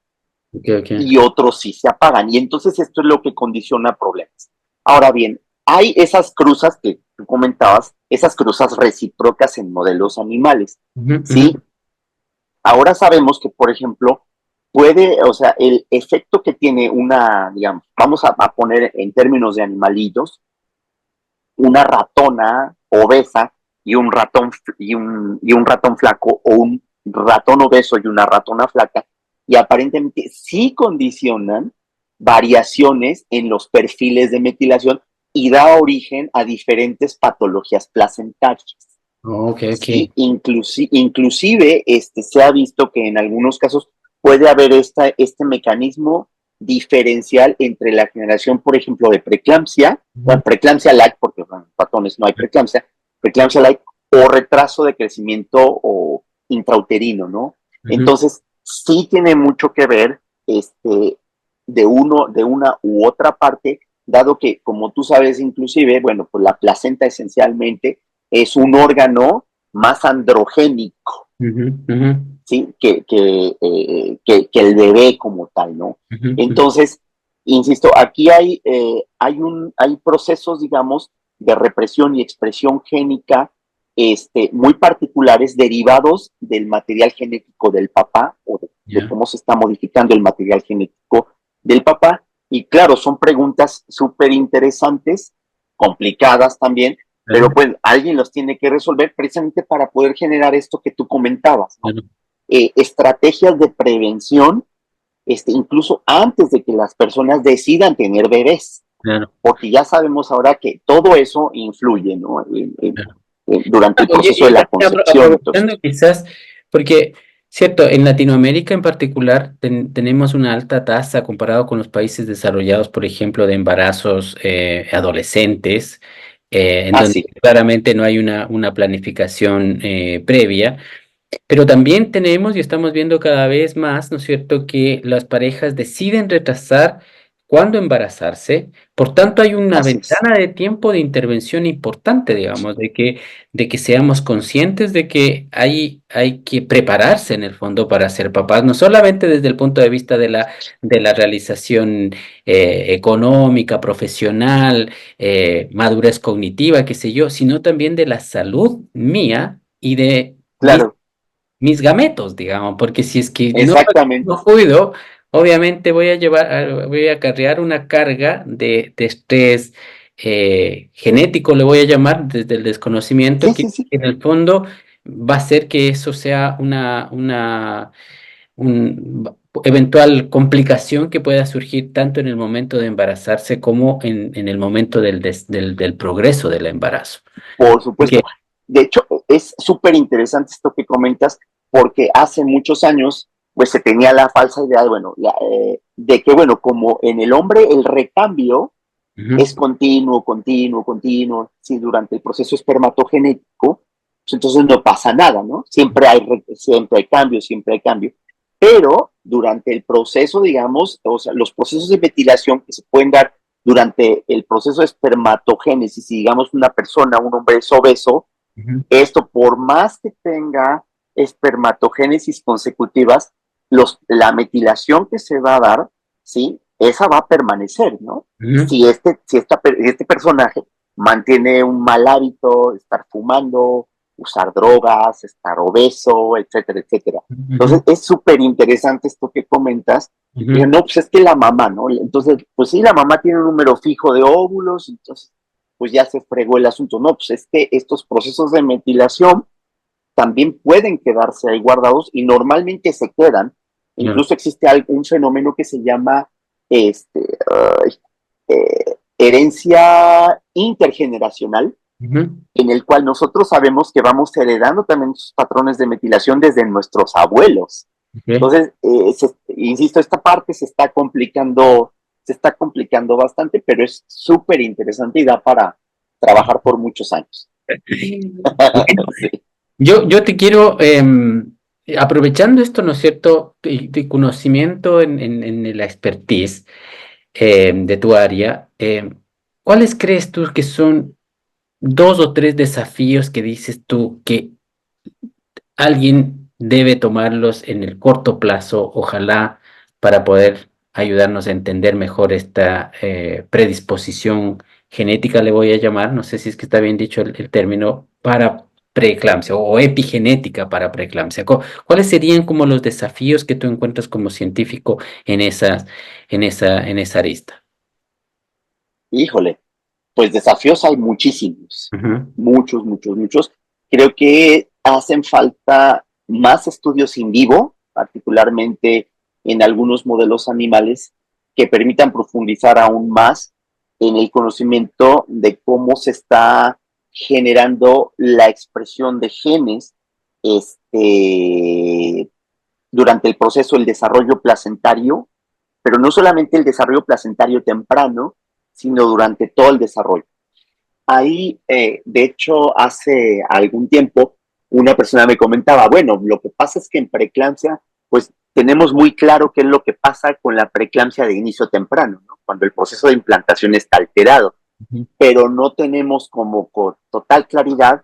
Ok, ok. y otros sí se apagan. Y entonces esto es lo que condiciona problemas. Ahora bien, hay esas cruzas que tú comentabas, esas cruzas recíprocas en modelos animales, Ujú. Ujú. ¿sí? Ahora sabemos que, por ejemplo, o sea, el efecto que tiene digamos, vamos a poner en términos de animalitos, una ratona obesa y un ratón flaco o un ratón obeso y una ratona flaca y aparentemente sí condicionan variaciones en los perfiles de metilación y da origen a diferentes patologías placentarias. Ok, ok. Sí, inclusive se ha visto que en algunos casos puede haber este mecanismo diferencial entre la generación, por ejemplo, de preeclampsia, Ujú. bueno, preeclampsia light, porque bueno, en ratones no hay preeclampsia light o retraso de crecimiento o intrauterino, ¿no? Ujú. Entonces, sí tiene mucho que ver de una u otra parte dado que, como tú sabes, inclusive, bueno, pues la placenta esencialmente es un órgano más androgénico, Ujú, ujú, ¿sí? Que el bebé como tal, ¿no? ujú, ujú. Entonces, insisto, aquí hay procesos, digamos, de represión y expresión génica muy particulares derivados del material genético del papá o de Ya, cómo se está modificando el material genético del papá. Y claro, son preguntas súper interesantes, complicadas también, pero claro, pues alguien los tiene que resolver precisamente para poder generar esto que tú comentabas, ¿no? claro, Estrategias de prevención, incluso antes de que las personas decidan tener bebés, claro, porque ya sabemos ahora que todo eso influye, ¿no? claro. Durante el Claro, proceso de y la también concepción y todo esto. aprovechando quizás, porque, cierto, en Latinoamérica en particular tenemos una alta tasa comparado con los países desarrollados, por ejemplo, de embarazos adolescentes, en Ah, donde sí, claramente no hay una planificación previa. Pero también tenemos y estamos viendo cada vez más, ¿no es cierto?, que las parejas deciden retrasar cuándo embarazarse. Por tanto, hay una así es. ventana de tiempo de intervención importante, digamos, de que seamos conscientes de que hay que prepararse en el fondo para ser papás, no solamente desde el punto de vista de la realización económica, profesional, madurez cognitiva, qué sé yo, sino también de la salud mía y de Claro, mis gametos, digamos, porque si es que exactamente. no cuido, obviamente voy a acarrear una carga de estrés genético, le voy a llamar, desde el desconocimiento, Sí, que sí, sí. en el fondo va a hacer que eso sea un eventual complicación que pueda surgir tanto en el momento de embarazarse como en el momento del progreso del embarazo. Por Así que, supuesto. De hecho, es súper interesante esto que comentas, porque hace muchos años, pues se tenía la falsa idea de, bueno, de que, bueno, como en el hombre el recambio es ujú, continuo, continuo, continuo, sí, durante el proceso espermatogenético, pues entonces no pasa nada, ¿no? Siempre hay cambio, siempre hay cambio. Pero durante el proceso, digamos, o sea, los procesos de metilación que se pueden dar durante el proceso de espermatogénesis, si digamos una persona, un hombre es obeso, ujú, esto por más que tenga espermatogénesis consecutivas, la metilación que se va a dar, ¿sí? Esa va a permanecer, ¿no? ujú, Si este personaje mantiene un mal hábito, estar fumando, usar drogas, estar obeso, etcétera, etcétera. ujú, Entonces, es súper interesante esto que comentas. Dije, ujú. no, pues es que la mamá, ¿no? Entonces, pues sí, la mamá tiene un número fijo de óvulos, entonces pues ya se fregó el asunto. No, pues es que estos procesos de metilación también pueden quedarse ahí guardados y normalmente se quedan. Claro. Incluso existe un fenómeno que se llama este, herencia intergeneracional, Ujú. en el cual nosotros sabemos que vamos heredando también esos patrones de metilación desde nuestros abuelos. Ok. Entonces, insisto, esta parte se está complicando bastante, pero es súper interesante y da para trabajar por muchos años. Bueno, Sí, yo te quiero, aprovechando esto, ¿no es cierto?, tu conocimiento en la expertise de tu área, ¿cuáles crees tú que son dos o tres desafíos que dices tú que alguien debe tomarlos en el corto plazo, ojalá, para poder ayudarnos a entender mejor esta predisposición genética, le voy a llamar, no sé si es que está bien dicho el término, para preeclampsia o epigenética para preeclampsia? ¿Cuáles serían como los desafíos que tú encuentras como científico en esa arista? híjole, pues desafíos hay muchísimos, Ujú, muchos, muchos, muchos. Creo que hacen falta más estudios in vivo, particularmente en algunos modelos animales, que permitan profundizar aún más en el conocimiento de cómo se está generando la expresión de genes durante el proceso del desarrollo placentario, pero no solamente el desarrollo placentario temprano, sino durante todo el desarrollo. Ahí, de hecho, hace algún tiempo, una persona me comentaba, bueno, lo que pasa es que en preeclampsia, pues tenemos muy claro qué es lo que pasa con la preeclampsia de inicio temprano, ¿no? Cuando el proceso de implantación está alterado, Ujú, pero no tenemos como con total claridad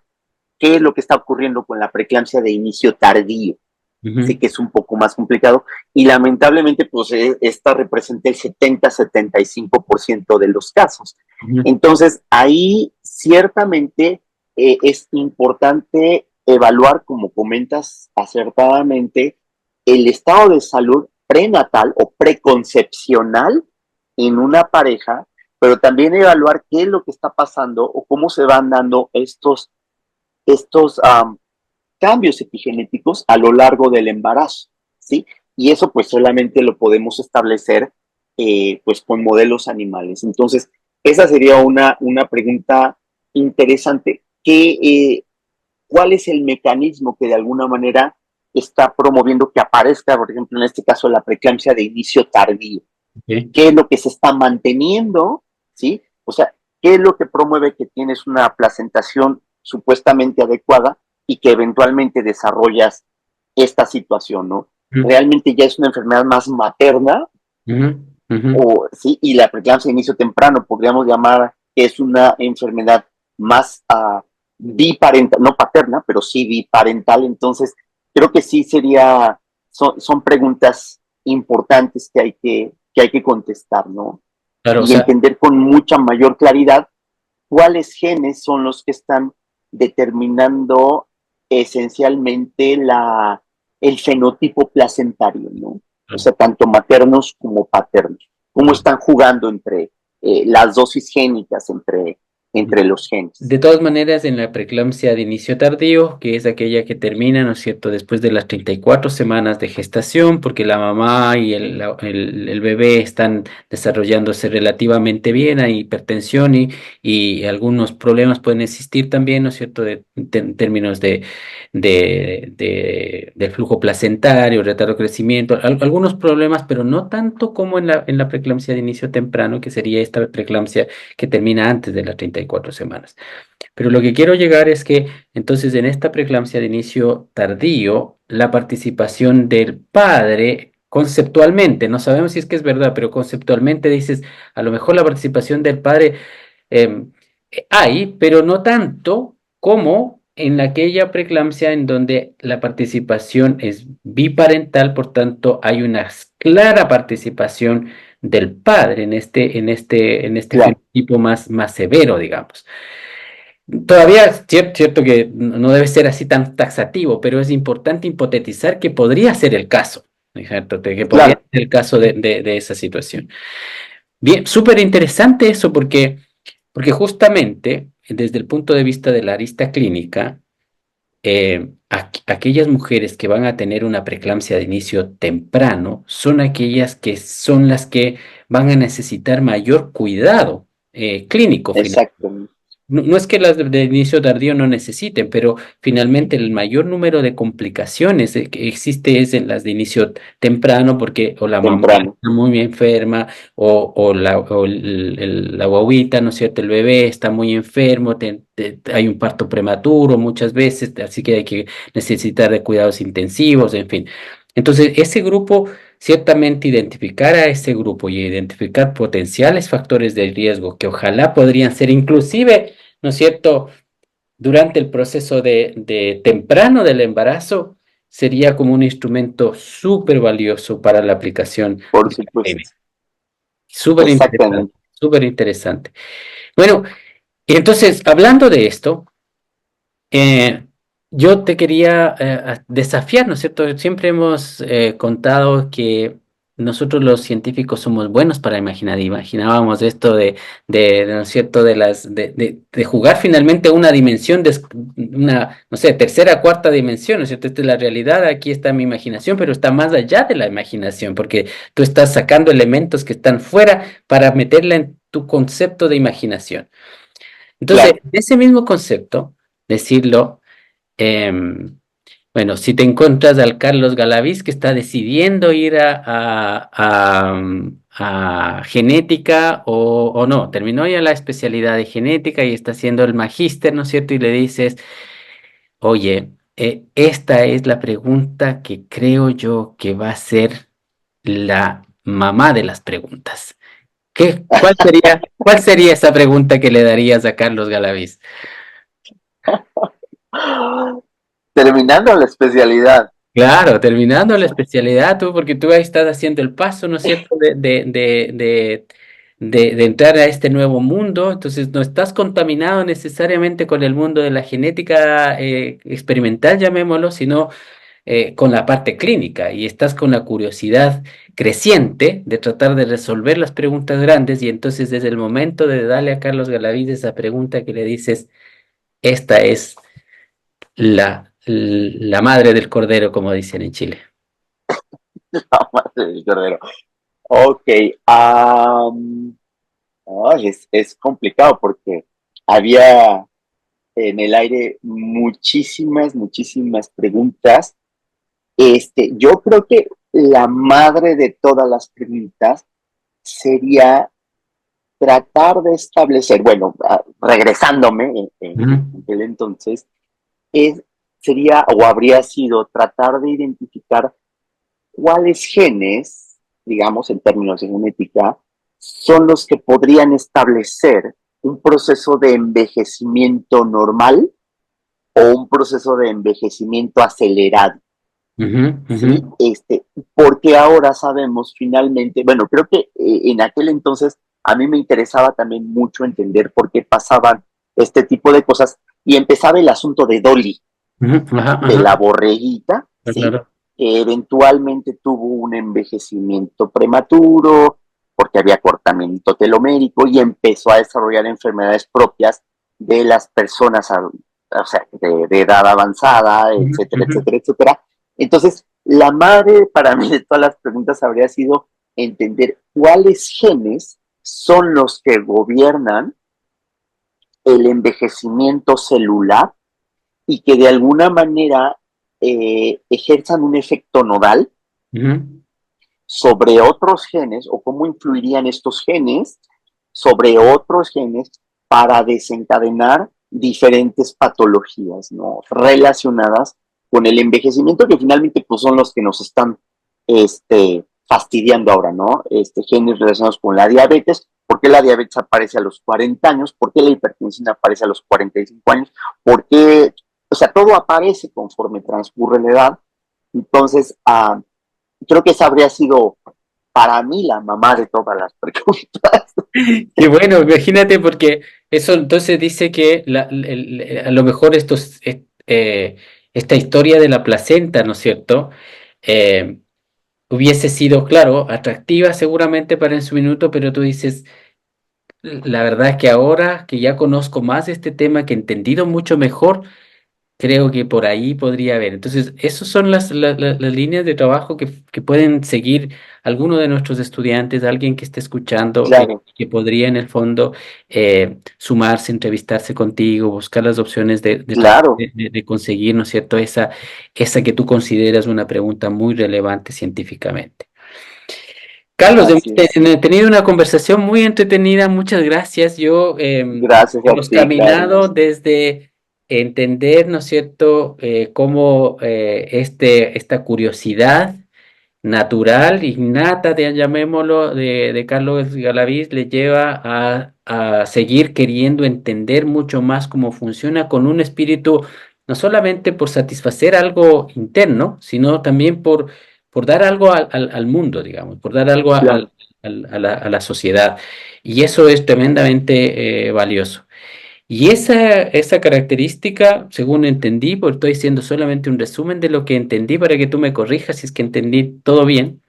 qué es lo que está ocurriendo con la preeclampsia de inicio tardío. Sí ujú, que es un poco más complicado y lamentablemente pues esta representa el 70-75% de los casos. ujú. Entonces ahí ciertamente es importante evaluar, como comentas acertadamente, el estado de salud prenatal o preconcepcional en una pareja, pero también evaluar qué es lo que está pasando o cómo se van dando estos cambios epigenéticos a lo largo del embarazo, ¿sí? Y eso pues solamente lo podemos establecer pues con modelos animales. Entonces, esa sería una pregunta interesante. ¿Cuál es el mecanismo que de alguna manera está promoviendo que aparezca, por ejemplo, en este caso, la preeclampsia de inicio tardío? Ok. ¿Qué es lo que se está manteniendo? ¿Sí? O sea, ¿qué es lo que promueve que tienes una placentación supuestamente adecuada y que eventualmente desarrollas esta situación, ¿no? Ujú, Realmente ya es una enfermedad más materna, ujú, ujú. o sí, y la preeclampsia de inicio temprano podríamos llamar que es una enfermedad más biparental, no paterna, pero sí biparental. Entonces, creo que sí son preguntas importantes que hay que contestar, ¿no? Claro, o Y sea, entender con mucha mayor claridad cuáles genes son los que están determinando esencialmente el fenotipo placentario, ¿no? O sea, tanto maternos como paternos. Cómo están jugando entre las dosis génicas entre los genes. de todas maneras, en la preeclampsia de inicio tardío, que es aquella que termina, ¿no es cierto?, después de las 34 semanas de gestación, porque la mamá y el bebé están desarrollándose relativamente bien, hay hipertensión y algunos problemas pueden existir también, ¿no es cierto?, en términos del flujo placentario, retardo de crecimiento, algunos problemas, pero no tanto como en la preeclampsia de inicio temprano, que sería esta preeclampsia que termina antes de las 34 semanas. Pero lo que quiero llegar es que entonces en esta preeclampsia de inicio tardío, la participación del padre, conceptualmente, no sabemos si es que es verdad, pero conceptualmente dices, a lo mejor la participación del padre em, hay, pero no tanto como en aquella preeclampsia en donde la participación es biparental, por tanto hay una clara participación del padre en este Claro, fenotipo más severo, digamos. Todavía es cierto que no debe ser así tan taxativo, pero es importante hipotetizar que podría ser el caso, ¿cierto? Que podría claro, ser el caso de esa situación. Bien, súper interesante eso porque justamente desde el punto de vista de la arista clínica, aquellas mujeres que van a tener una preeclampsia de inicio temprano son aquellas que son las que van a necesitar mayor cuidado clínico. exacto. No es que las de inicio tardío no necesiten, pero finalmente el mayor número de complicaciones que existe es en las de inicio temprano, porque o la mamá Temprano. está muy enferma, la guagüita, ¿no es cierto? El bebé está muy enfermo, hay un parto prematuro muchas veces, así que hay que necesitar de cuidados intensivos, en fin. Entonces, ese grupo, ciertamente identificar a ese grupo y identificar potenciales factores de riesgo que ojalá podrían ser inclusive, ¿no es cierto? Durante el proceso de temprano del embarazo, sería como un instrumento súper valioso para la aplicación Por de la supuesto. técnica. Súper interesante, Exactamente. súper interesante. Bueno, y entonces, hablando de esto, eh, yo te quería desafiar, ¿no es cierto? Siempre hemos contado que nosotros los científicos somos buenos para imaginar. Imaginábamos esto ¿no es cierto? De jugar finalmente una dimensión, una, no sé, tercera, cuarta dimensión, ¿no es cierto? Esta es la realidad, aquí está mi imaginación, pero está más allá de la imaginación, porque tú estás sacando elementos que están fuera para meterla en tu concepto de imaginación. Entonces, Claro. ese mismo concepto, decirlo, em, bueno, si te encuentras al Carlos Galaviz que está decidiendo ir a genética o no, terminó ya la especialidad de genética y está haciendo el magíster, ¿no es cierto? Y le dices, oye, esta es la pregunta que creo yo que va a ser la mamá de las preguntas. ¿Cuál sería esa pregunta que le darías a Carlos Galaviz? Terminando la especialidad. Claro, terminando la especialidad, tú, porque tú ahí estás haciendo el paso, ¿no es cierto?, de entrar a este nuevo mundo, entonces no estás contaminado necesariamente con el mundo de la genética experimental, llamémoslo, sino con la parte clínica y estás con la curiosidad creciente de tratar de resolver las preguntas grandes y entonces desde el momento de darle a Carlos Galaviz esa pregunta que le dices, esta es la madre del cordero, como dicen en Chile. La madre del cordero. Ok. Ay, es complicado porque había en el aire muchísimas preguntas. Yo creo que la madre de todas las preguntas sería tratar de establecer, bueno, regresándome Ujú, en aquel entonces, es, sería o habría sido tratar de identificar cuáles genes, digamos en términos de genética, son los que podrían establecer un proceso de envejecimiento normal o un proceso de envejecimiento acelerado. ujú, ujú, ¿Sí? Porque ahora sabemos finalmente, bueno, creo que en aquel entonces a mí me interesaba también mucho entender por qué pasaban este tipo de cosas y empezaba el asunto de Dolly, ujú, ajá, de ajá, la borreguita, ¿sí? claro. Que eventualmente tuvo un envejecimiento prematuro porque había cortamiento telomérico y empezó a desarrollar enfermedades propias de las personas, o sea, de edad avanzada, Ujú, etcétera, ujú, etcétera, etcétera. Entonces, la madre para mí de todas las preguntas habría sido entender cuáles genes son los que gobiernan el envejecimiento celular y que de alguna manera ejerzan un efecto nodal ujú, sobre otros genes o cómo influirían estos genes sobre otros genes para desencadenar diferentes patologías, ¿no? Relacionadas con el envejecimiento, que finalmente pues, son los que nos están fastidiando ahora, ¿no? Genes relacionados con la diabetes. ¿Por qué la diabetes aparece a los 40 años? ¿Por qué la hipertensión aparece a los 45 años? ¿Por qué? O sea, todo aparece conforme transcurre la edad. Entonces, creo que esa habría sido para mí la mamá de todas las preguntas. qué bueno, imagínate, porque eso entonces dice que a lo mejor esta historia de la placenta, ¿no es cierto? Eh, Hubiese sido, claro, atractiva seguramente para en su minuto, pero tú dices, la verdad es que ahora que ya conozco más de este tema, que he entendido mucho mejor, creo que por ahí podría haber. Entonces, esas son las líneas de trabajo que pueden seguir alguno de nuestros estudiantes, alguien que esté escuchando, Claro, que podría en el fondo sumarse, entrevistarse contigo, buscar las opciones de tratar claro, de conseguir, ¿no es cierto?, esa que tú consideras una pregunta muy relevante científicamente. Carlos, así es. he tenido una conversación muy entretenida, muchas gracias. Gracias a Hemos ti, caminado Carlos. desde entender, ¿no es cierto?, cómo esta curiosidad natural, innata, llamémoslo, de Carlos Galaviz le lleva a seguir queriendo entender mucho más cómo funciona con un espíritu, no solamente por satisfacer algo interno, sino también por dar algo al mundo, digamos, por dar algo Claro, a la sociedad. Y eso es tremendamente valioso. Y esa característica, según entendí, porque estoy haciendo solamente un resumen de lo que entendí para que tú me corrijas si es que entendí todo bien,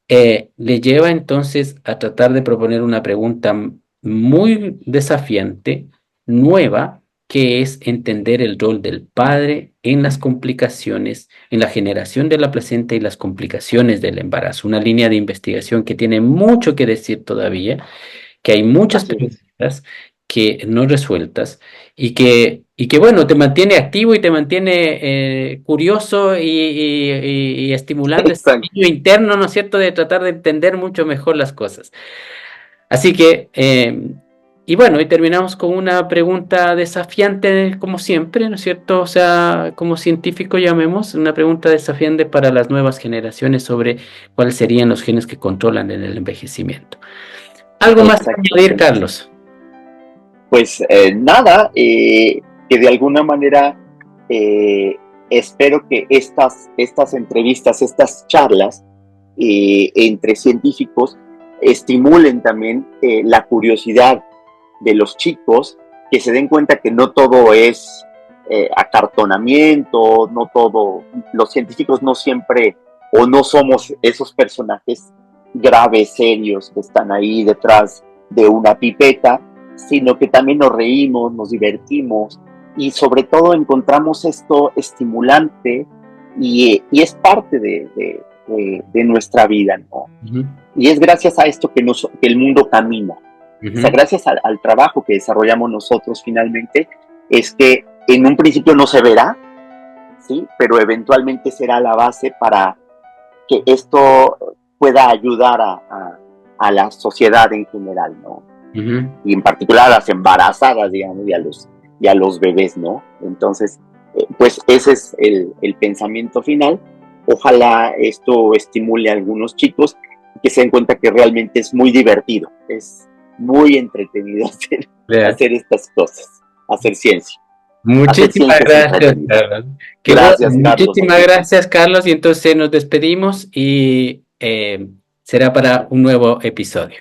le lleva entonces a tratar de proponer una pregunta muy desafiante, nueva, que es entender el rol del padre en las complicaciones, en la generación de la placenta y las complicaciones del embarazo. Una línea de investigación que tiene mucho que decir todavía, que hay muchas así es. preguntas que no resueltas y que bueno, te mantiene activo y te mantiene curioso y estimulando ese Exacto. niño interno, ¿no es cierto?, de tratar de entender mucho mejor las cosas. Así que y bueno, y terminamos con una pregunta desafiante, como siempre, ¿no es cierto? O sea, como científico llamemos, una pregunta desafiante para las nuevas generaciones sobre cuáles serían los genes que controlan en el envejecimiento. ¿Algo más que añadir, Exactamente. Carlos? Pues nada, que de alguna manera eh, espero que estas entrevistas, estas charlas entre científicos estimulen también la curiosidad de los chicos, que se den cuenta que no todo es acartonamiento, no todo, los científicos no siempre o no somos esos personajes graves, serios, que están ahí detrás de una pipeta, sino que también nos reímos, nos divertimos y sobre todo encontramos esto estimulante y es parte de nuestra vida, ¿no? Ujú, Y es gracias a esto que el mundo camina. O sea, ujú. gracias al trabajo que desarrollamos nosotros finalmente, es que en un principio no se verá, ¿sí? Pero eventualmente será la base para que esto pueda ayudar a la sociedad en general, ¿no? Ujú. Y en particular a las embarazadas, digamos, y a los bebés, ¿no? Entonces, pues ese es el pensamiento final. Ojalá esto estimule a algunos chicos que se den cuenta que realmente es muy divertido, es muy entretenido Vea. hacer estas cosas, hacer ciencia. Hacer Muchísimas ciencia es gracias, entretenido. Carlos. Qué bueno, Gracias, Carlos, a muchísimas ti. gracias, Carlos. Y entonces nos despedimos y será para un nuevo episodio.